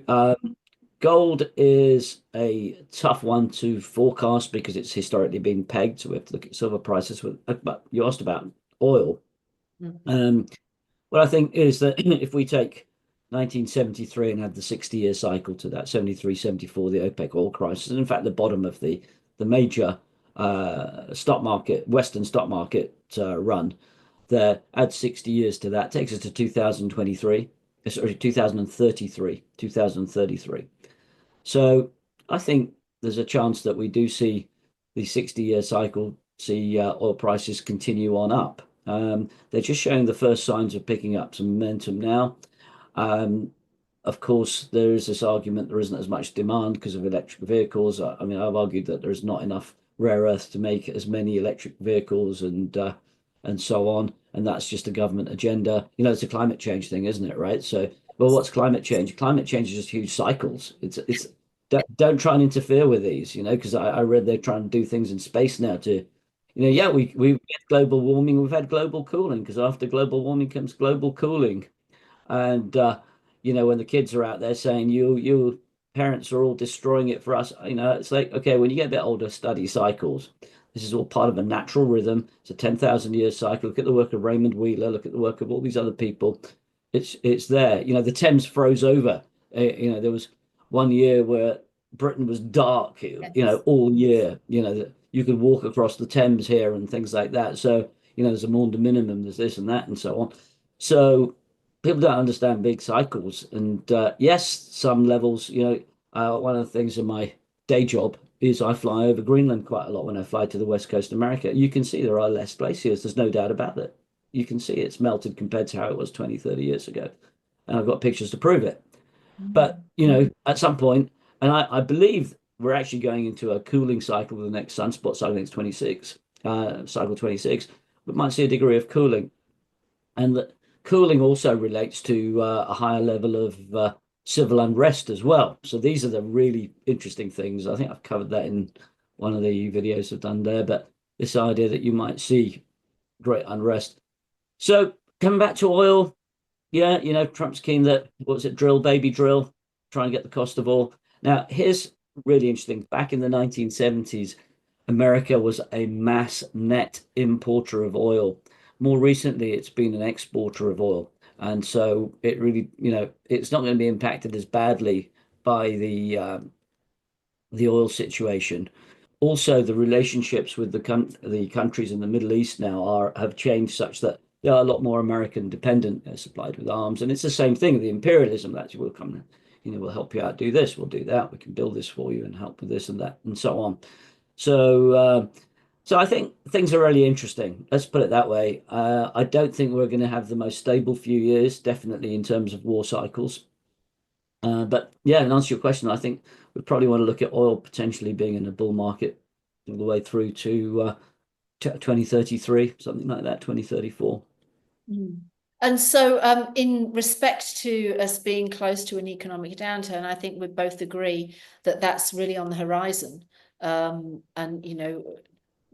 gold is a tough one to forecast because it's historically been pegged. So we have to look at silver prices. But you asked about oil. What I think is that if we take 1973 and had the 60-year cycle to that, 73, 74, the OPEC oil crisis. And in fact, the bottom of the major stock market, Western stock market run there, add 60 years to that, takes us to 2023, sorry, 2033. So I think there's a chance that we do see the 60-year cycle, see oil prices continue on up. They're just showing the first signs of picking up some momentum now. Of course, there is this argument there isn't as much demand because of electric vehicles. I mean, I've argued that there's not enough rare earth to make as many electric vehicles and so on, and that's just a government agenda. You know, it's a climate change thing, isn't it? Right? So, well, what's climate change? Climate change is just huge cycles. It's don't try and interfere with these, you know, because I read they're trying to do things in space now to, you know, yeah, we've had global warming, we've had global cooling, because after global warming comes global cooling. And you know, when the kids are out there saying you parents are all destroying it for us, you know, it's like, okay, when you get a bit older, study cycles. This is all part of a natural rhythm. It's a 10,000 year cycle. Look at the work of Raymond Wheeler, look at the work of all these other people. It's there. You know, the Thames froze over. You know, there was one year where Britain was dark, you know, all year. You know, that you could walk across the Thames here and things like that. So, you know, there's a Maunder minimum, there's this and that and so on. So people don't understand big cycles. And yes, some levels, you know, one of the things in my day job is I fly over Greenland quite a lot when I fly to the west coast of America. You can see there are less glaciers. There's no doubt about it. You can see it's melted compared to how it was 20, 30 years ago. And I've got pictures to prove it. But, you know, at some point, and I believe we're actually going into a cooling cycle with the next sunspot cycle, next 26, cycle 26, we might see a degree of cooling. And that cooling also relates to a higher level of civil unrest as well. So these are the really interesting things. I think I've covered that in one of the videos I've done there, but this idea that you might see great unrest. So coming back to oil, yeah, you know, Trump's keen that, what was it, drill, baby drill, try and get the cost of oil. Now, here's really interesting. Back in the 1970s, America was a mass net importer of oil. More recently, it's been an exporter of oil. And so it really, you know, it's not going to be impacted as badly by the oil situation. Also, the relationships with the countries in the Middle East now have changed such that they are a lot more American dependent. They're supplied with arms, and it's the same thing. The imperialism that will come, you know, we'll help you out, do this, we'll do that, we can build this for you and help with this and that, and so on. So I think things are really interesting. Let's put it that way. I don't think we're going to have the most stable few years, definitely in terms of war cycles. But yeah, and answer your question, I think we probably want to look at oil potentially being in a bull market all the way through to 2033, something like that, 2034. And so in respect to us being close to an economic downturn, I think we both agree that that's really on the horizon. And, you know,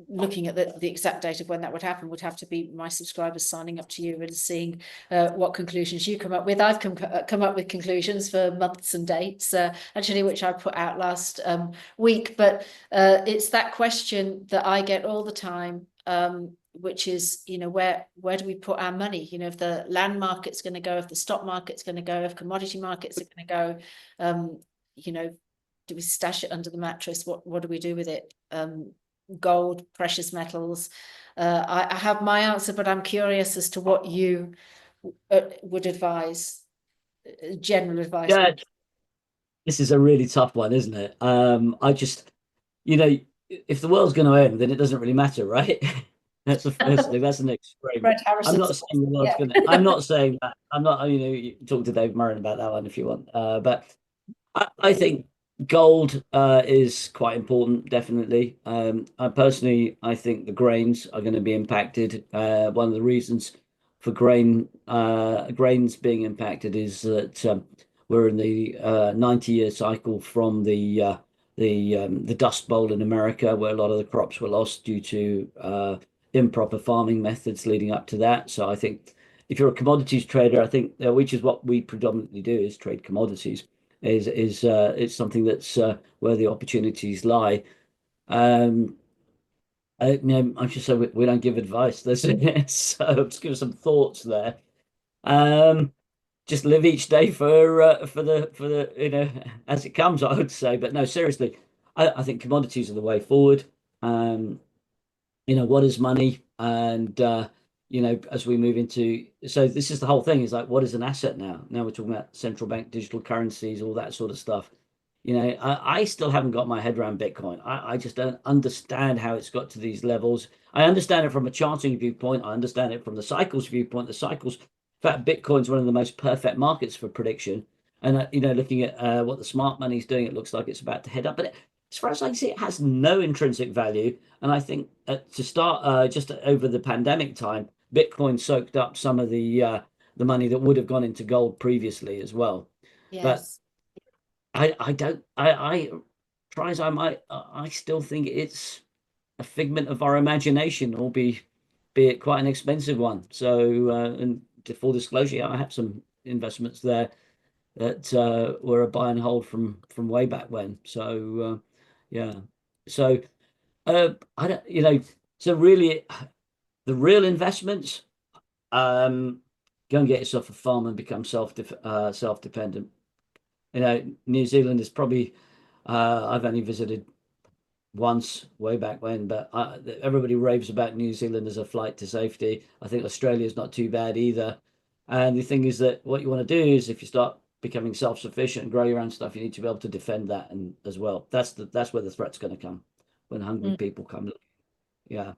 looking at the exact date of when that would happen would have to be my subscribers signing up to you and seeing what conclusions you come up with. I've come up with conclusions for months and dates, actually, which I put out last week. But it's that question that I get all the time, which is, you know, where do we put our money? You know, if the land market's going to go, if the stock market's going to go, if commodity markets are going to go, you know, do we stash it under the mattress? What do we do with it? Gold, precious metals. I have my answer, but I'm curious as to what you would advise, general advice. Yeah, this is a really tough one, isn't it? I just, you know, if the world's going to end, then it doesn't really matter, right? That's the first thing. That's an extreme. I'm not saying the world's going to. I'm not saying that. I'm not. You know, you talk to Dave Murray about that one if you want. But I think gold is quite important, definitely. I personally, I think the grains are going to be impacted. One of the reasons for grains being impacted is that we're in the 90-year cycle from the Dust Bowl in America, where a lot of the crops were lost due to improper farming methods leading up to that. So I think if you're a commodities trader, I think which is what we predominantly do, is trade commodities. It's something that's where the opportunities lie. You know, I should say we don't give advice. So just give some thoughts there. just live each day for the as it comes, I would say. But no, seriously, I think commodities are the way forward. Um, what is money? And as we move into, so this is the whole thing, is like, what is an asset now? Now we're talking about central bank digital currencies, all that sort of stuff. I still haven't got my head around Bitcoin. I just don't understand how it's got to these levels. I understand it from a charting viewpoint. I understand it from the cycles viewpoint. The cycles, in fact, Bitcoin's one of the most perfect markets for prediction. And looking at what the smart money's doing, it looks like it's about to head up. But as far as I can see, it has no intrinsic value. And I think to start just over the pandemic time, Bitcoin soaked up some of the money that would have gone into gold previously as well. But Yes. I don't I try as I might, I still think it's a figment of our imagination, or be it quite an expensive one. So and to full disclosure, yeah, I have some investments there that were a buy and hold from way back when. So yeah, so I don't, so really the real investments, go and get yourself a farm and become self-dependent. New Zealand is probably, I've only visited once way back when, but everybody raves about New Zealand as a flight to safety. I think Australia is not too bad either. And the thing is that what you want to do is, if you start becoming self-sufficient and grow your own stuff, you need to be able to defend that and as well. That's where the threat's going to come, when hungry Mm. people come. Yeah.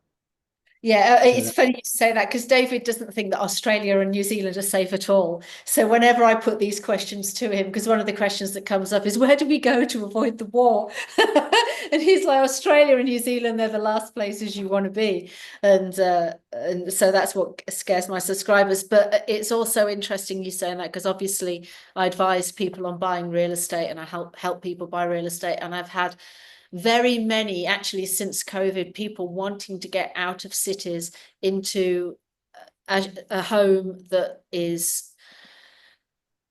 Yeah, it's So funny you say that because David doesn't think that Australia and New Zealand are safe at all. So whenever I put these questions to him, because one of the questions that comes up is, where do we go to avoid the war? And he's like, Australia and New Zealand, they're the last places you want to be. And so that's what scares my subscribers. But it's also interesting you saying that, because obviously I advise people on buying real estate, and I help people buy real estate. And I've had very many, actually, since COVID, people wanting to get out of cities into a home that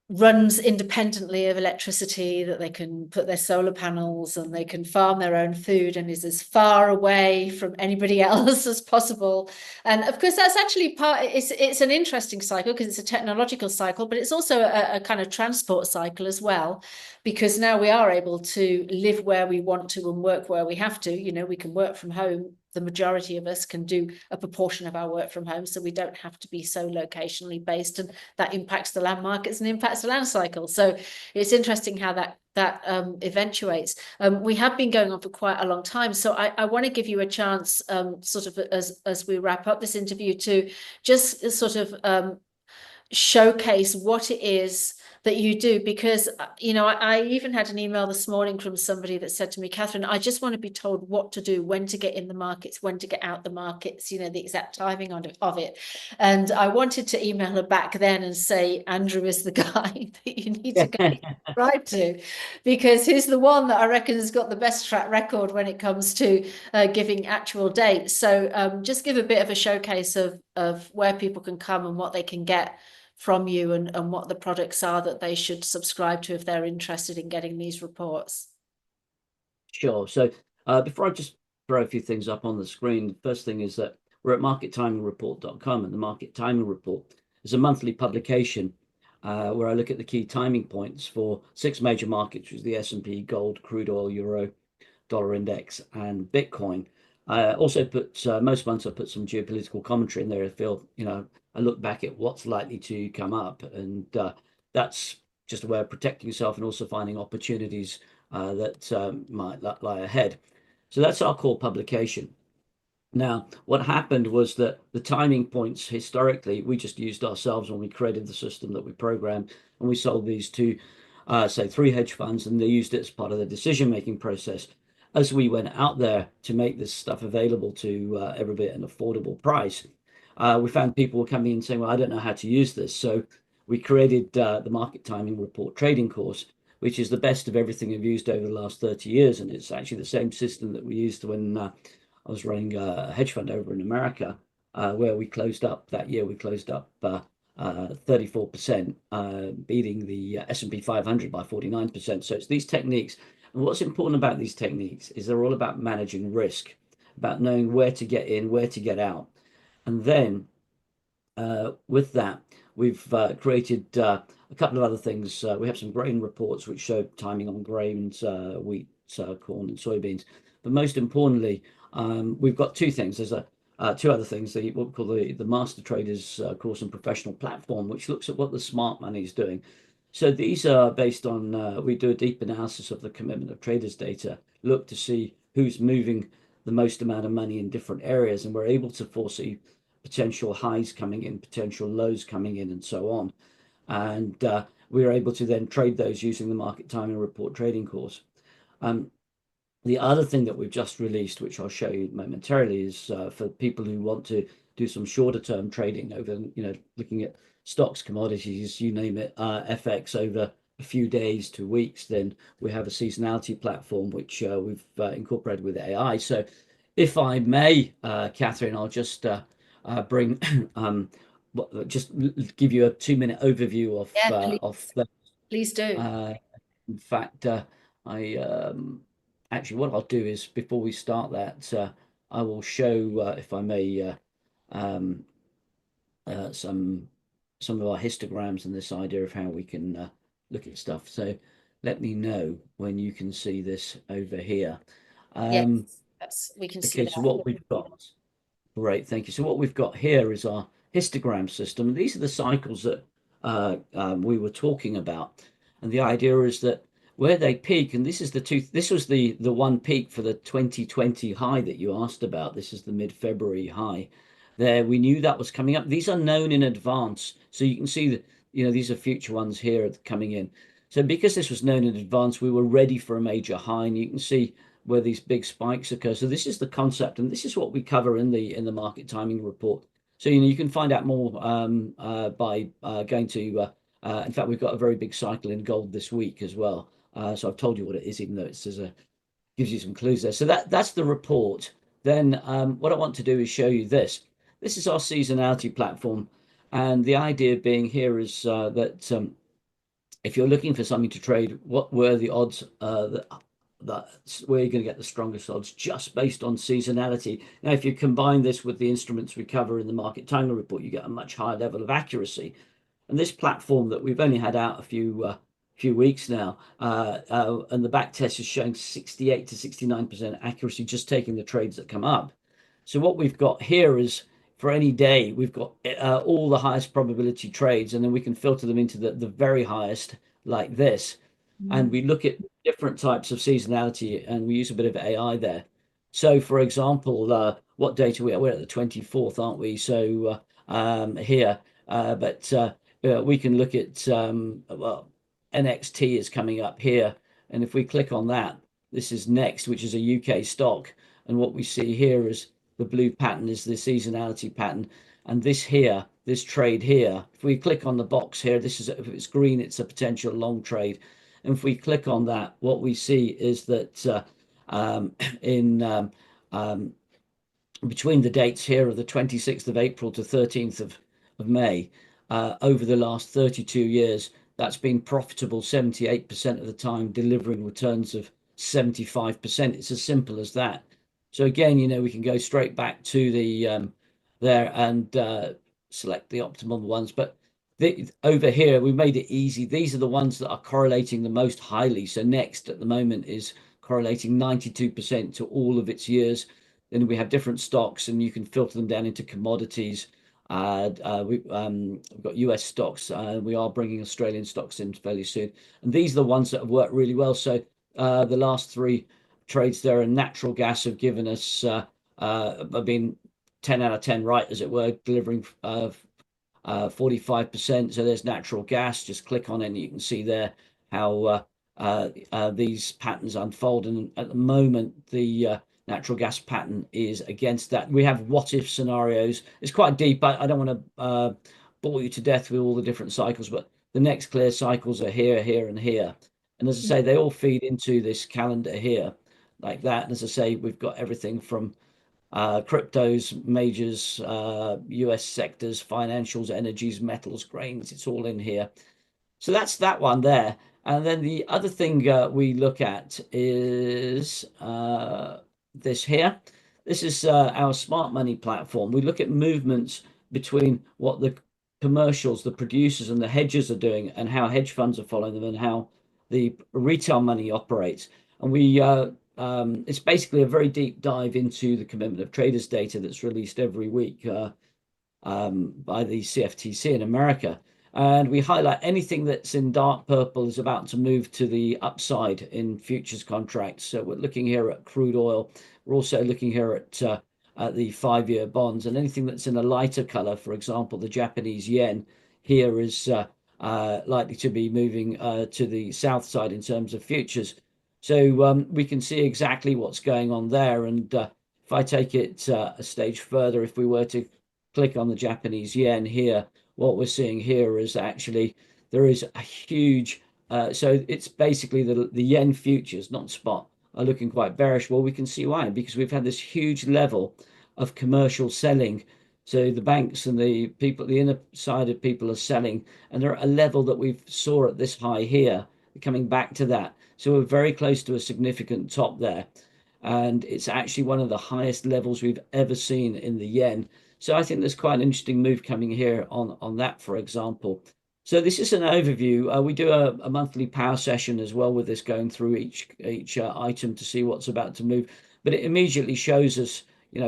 runs independently of electricity, that they can put their solar panels and they can farm their own food and is as far away from anybody else as possible. And of course, that's actually it's an interesting cycle because it's a technological cycle, but it's also a kind of transport cycle as well, because now we are able to live where we want to and work where we have to. We can work from home. The majority of us can do a proportion of our work from home, so we don't have to be so locationally based, and that impacts the land markets and impacts the land cycle. So it's interesting how that eventuates. We have been going on for quite a long time, so I want to give you a chance, sort of as we wrap up this interview, to just sort of showcase what it is that you do, because I even had an email this morning from somebody that said to me, Catherine, I just want to be told what to do, when to get in the markets, when to get out the markets, the exact timing of it. And I wanted to email her back then and say, Andrew is the guy that you need to go subscribe to, because he's the one that I reckon has got the best track record when it comes to giving actual dates. So just give a bit of a showcase of where people can come and what they can get from you, and what the products are that they should subscribe to if they're interested in getting these reports. sure. So before I just throw a few things up on the screen, the first thing is that we're at markettimingreport.com, and the Market Timing Report is a monthly publication where I look at the key timing points for 6 major markets, which is the S&P, gold, crude oil, euro, dollar index, and Bitcoin. I also put most months I put some geopolitical commentary in there. I feel, I look back at what's likely to come up, and that's just a way of protecting yourself and also finding opportunities that might lie ahead. So that's our core publication. Now, what happened was that the timing points historically, we just used ourselves when we created the system that we programmed, and we sold these to, say, 3 hedge funds, and they used it as part of the decision-making process. As we went out there to make this stuff available to everybody at an affordable price, we found people were coming in saying, well, I don't know how to use this. So we created the Market Timing Report trading course, which is the best of everything we've used over the last 30 years. And it's actually the same system that we used when I was running a hedge fund over in America, where we closed up that year. We closed up 34%, beating the S&P 500 by 49%. So it's these techniques. And what's important about these techniques is they're all about managing risk, about knowing where to get in, where to get out. And then with that, we've created a couple of other things. We have some grain reports which show timing on grains, wheat, corn, and soybeans. But most importantly, we've got two things. There's two other things, what we call the Master Traders course and professional platform, which looks at what the smart money is doing. So these are based on, we do a deep analysis of the commitment of traders data, look to see who's moving the most amount of money in different areas, and we're able to foresee potential highs coming in, potential lows coming in, and so on. And we're able to then trade those using the market timing report trading course. The other thing that we've just released, which I'll show you momentarily, is for people who want to do some shorter term trading over, looking at stocks, commodities, you name it, FX over a few days to weeks. Then we have a seasonality platform which we've incorporated with AI. So, if I may, Catherine, I'll just bring just give you a 2-minute overview of Yeah, of the. please do. In fact, I actually what I'll do is before we start that, I will show, if I may, um, some of our histograms and this idea of how we can look at stuff. So let me know when you can see this over here. Yes, we can see Okay, that. so what we've got. Great, thank you. So what we've got here is our histogram system. These are the cycles that we were talking about, and the idea is that where they peak, and this is this was the one peak for the 2020 high that you asked about. This is the mid-February high. There, we knew that was coming up. These are known in advance, so you can see that these are future ones here coming in. So because this was known in advance, we were ready for a major high, and you can see where these big spikes occur. So this is the concept, and this is what we cover in the market timing report. So you can find out more by going to. In fact, we've got a very big cycle in gold this week as well. So I've told you what it is, even though it gives you some clues there. So that's the report. Then what I want to do is show you this. This is our seasonality platform, and the idea being here is that if you're looking for something to trade, what were the odds that's where you're going to get the strongest odds just based on seasonality. Now, if you combine this with the instruments we cover in the market timing report, you get a much higher level of accuracy. And this platform that we've only had out a few weeks now, and the back test is showing 68 to 69% accuracy, just taking the trades that come up. So what we've got here is for any day, we've got all the highest probability trades, and then we can filter them into the very highest like this. And we look at different types of seasonality, and we use a bit of AI there. So, for example, what date are we at? We're at the 24th, aren't we? So here, but we can look at well, NXT is coming up here, and if we click on that, this is Next, which is a UK stock, and what we see here is the blue pattern is the seasonality pattern, and this here, this trade here, if we click on the box here, this is, if it's green, it's a potential long trade. And if we click on that, what we see is that in between the dates here of the 26th of April to 13th of May, over the last 32 years, that's been profitable 78% of the time, delivering returns of 75%. It's as simple as that. So again, we can go straight back to the there and select the optimal ones. But over here, we made it easy. These are the ones that are correlating the most highly. So Next at the moment is correlating 92% to all of its years. Then we have different stocks, and you can filter them down into commodities. We've got US stocks. We are bringing Australian stocks in fairly soon. And these are the ones that have worked really well. So the last 3 trades there, and natural gas have given us have been 10 out of 10 right, as it were, delivering 45%. So there's natural gas. Just click on it and you can see there how these patterns unfold. And at the moment, the natural gas pattern is against that. We have what if scenarios. It's quite deep. I don't want to bore you to death with all the different cycles, but the next clear cycles are here, here, and here. And as I say, they all feed into this calendar here like that. And as I say, we've got everything from cryptos, majors, US sectors, financials, energies, metals, grains. It's all in here. So that's that one there. And then the other thing we look at is this here. This is our smart money platform. We look at movements between what the commercials the producers and the hedgers are doing, and how hedge funds are following them, and how the retail money operates. And it's basically a very deep dive into the commitment of traders data that's released every week by the CFTC in America. And we highlight anything that's in dark purple is about to move to the upside in futures contracts. So we're looking here at crude oil. We're also looking here at the 5-year bonds, and anything that's in a lighter color, for example, the Japanese yen here is likely to be moving to the south side in terms of futures. So we can see exactly what's going on there. And if I take it a stage further, if we were to click on the Japanese yen here, what we're seeing here is actually there is a huge, so it's basically the yen futures, not spot, are looking quite bearish. Well, we can see why, because we've had this huge level of commercial selling. So the banks and the people, the inner side of people are selling, and they're at a level that we saw at this high here, coming back to that. So we're very close to a significant top there. And it's actually one of the highest levels we've ever seen in the yen. So I think there's quite an interesting move coming here on that, for example. So this is an overview. We do a monthly power session as well with this, going through each item to see what's about to move. But it immediately shows us,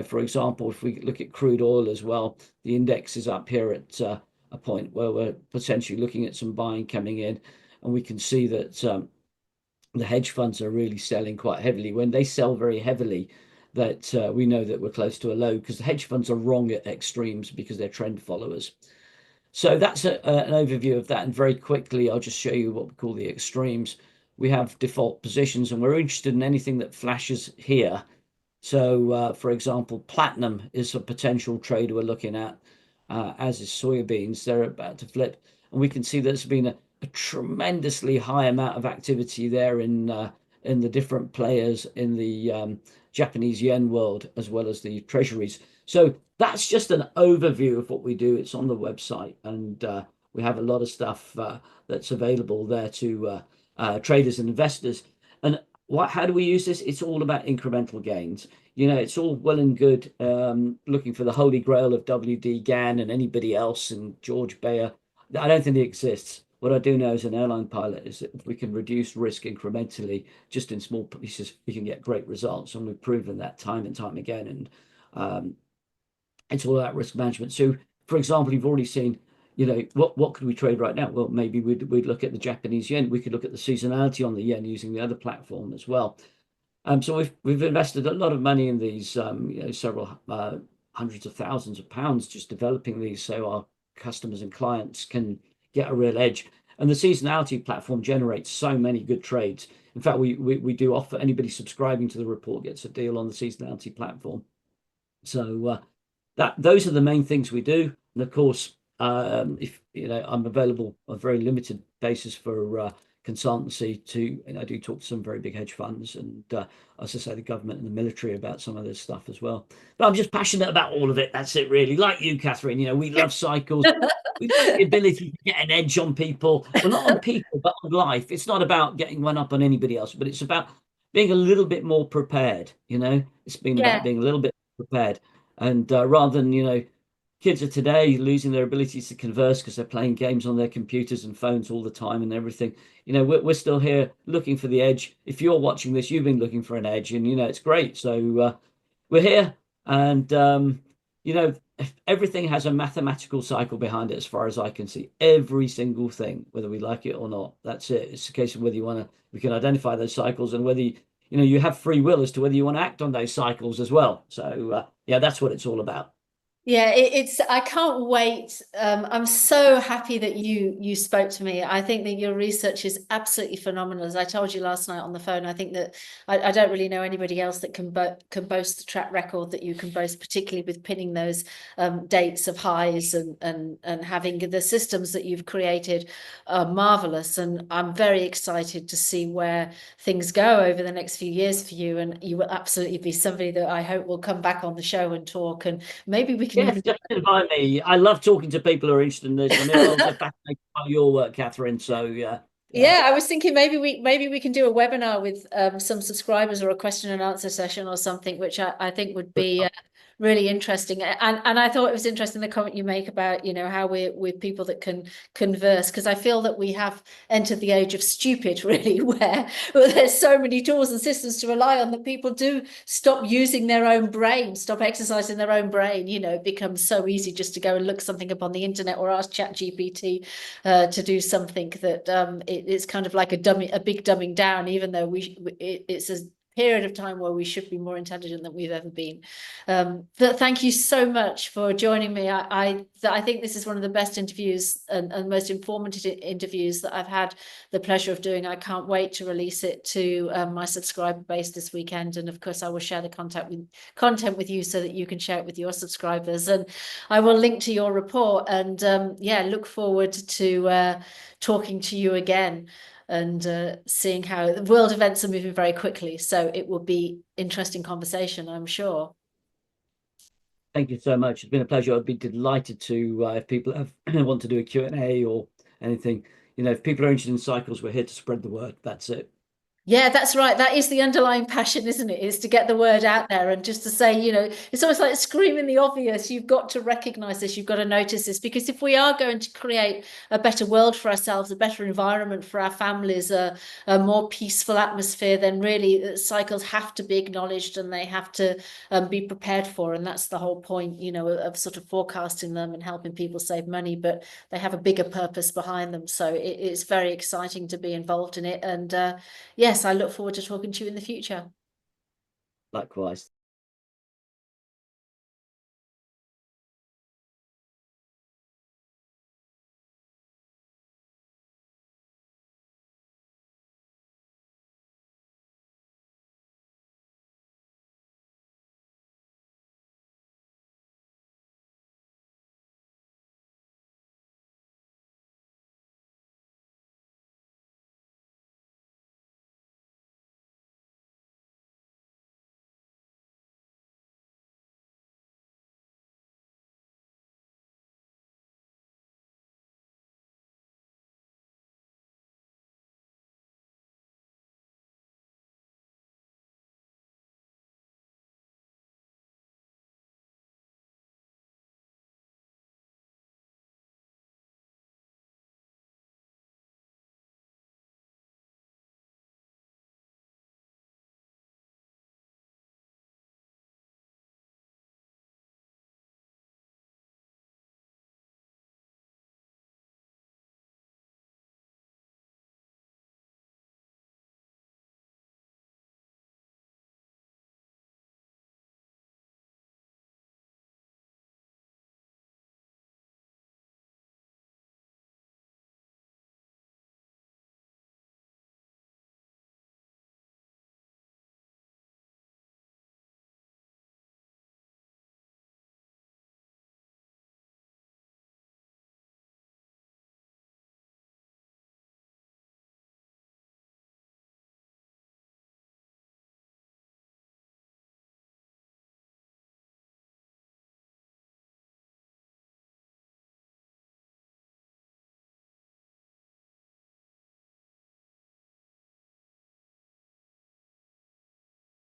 for example, if we look at crude oil as well, the index is up here at a point where we're potentially looking at some buying coming in. And we can see that the hedge funds are really selling quite heavily. When they sell very heavily, that we know that we're close to a low, because the hedge funds are wrong at extremes because they're trend followers. So that's an overview of that. And very quickly, I'll just show you what we call the extremes. We have default positions, and we're interested in anything that flashes here. So, for example, platinum is a potential trade we're looking at, as is soybeans. They're about to flip. And we can see there's been a tremendously high amount of activity there in the different players in the Japanese yen world, as well as the treasuries. So that's just an overview of what we do. It's on the website, and we have a lot of stuff that's available there to traders and investors. And how do we use this? It's all about incremental gains. It's all well and good looking for the holy grail of W.D. Gann and anybody else and George Bayer. I don't think it exists. What I do know as an airline pilot is that if we can reduce risk incrementally, just in small pieces, we can get great results. And we've proven that time and time again. And it's all about risk management. So, for example, you've already seen, what could we trade right now? Well, maybe we'd look at the Japanese yen. We could look at the seasonality on the yen using the other platform as well. So we've invested a lot of money in these, several hundreds of thousands of pounds just developing these, so our customers and clients can get a real edge. And the seasonality platform generates so many good trades. In fact, we do offer anybody subscribing to the report gets a deal on the seasonality platform. So those are the main things we do. And of course, if I'm available on a very limited basis for consultancy I do talk to some very big hedge funds, and as I say, the government and the military about some of this stuff as well. But I'm just passionate about all of it. That's it, really. Like you, Catherine, we love cycles. We've got the ability to get an edge on people. Well, not on people, but on life. It's not about getting one up on anybody else, but it's about being a little bit more prepared. It's been about being a little bit prepared. And rather than, kids of today losing their abilities to converse because they're playing games on their computers and phones all the time and everything. We're still here looking for the edge. If you're watching this, you've been looking for an edge, and it's great. So we're here, and everything has a mathematical cycle behind it, as far as I can see. Every single thing, whether we like it or not, that's it. It's a case of whether we can identify those cycles, and whether you have free will as to whether you want to act on those cycles as well. So yeah, that's what it's all about. Yeah, I can't wait. I'm so happy that you spoke to me. I think that your research is absolutely phenomenal. As I told you last night on the phone, I think that I don't really know anybody else that can boast the track record that you can boast, particularly with pinning those dates of highs and having the systems that you've created are marvelous. And I'm very excited to see where things go over the next few years for you. And you will absolutely be somebody that I hope will come back on the show and talk, and maybe we can Yes, just invite me. I love talking to people who are interested in this. I mean, I was fascinated by your work, Catherine. So yeah. Yeah, I was thinking maybe we can do a webinar with some subscribers, or a question and answer session or something, which I think would be really interesting. And I thought it was interesting the comment you make about, you know, how we're people that can converse, because I feel that we have entered the age of stupid, really, where there's so many tools and systems to rely on that people do stop using their own brain, stop exercising their own brain. You know, it becomes so easy just to go and look something up on the internet or ask ChatGPT to do something that it's kind of like a big dumbing down, even though it's a period of time where we should be more intelligent than we've ever been. But thank you so much for joining me. I think this is one of the best interviews and most informative interviews that I've had the pleasure of doing. I can't wait to release it to my subscriber base this weekend, and of course I will share the content with you so that you can share it with your subscribers, and I will link to your report, and yeah, look forward to talking to you again and seeing how the world events are moving very quickly. So it will be interesting conversation, I'm sure. Thank you so much. It's been a pleasure. I'd be delighted to, if people want to do a Q&A or anything, you know, if people are interested in cycles, we're here to spread the word. That's it. Yeah, that's right. That is the underlying passion, isn't it? Is to get the word out there and just to say, you know, it's almost like screaming the obvious. You've got to recognize this. You've got to notice this, because if we are going to create a better world for ourselves, a better environment for our families, a more peaceful atmosphere, then really cycles have to be acknowledged and they have to be prepared for. And that's the whole point, you know, of sort of forecasting them and helping people save money, but they have a bigger purpose behind them. So it's very exciting to be involved in it. And yes, I look forward to talking to you in the future. Likewise.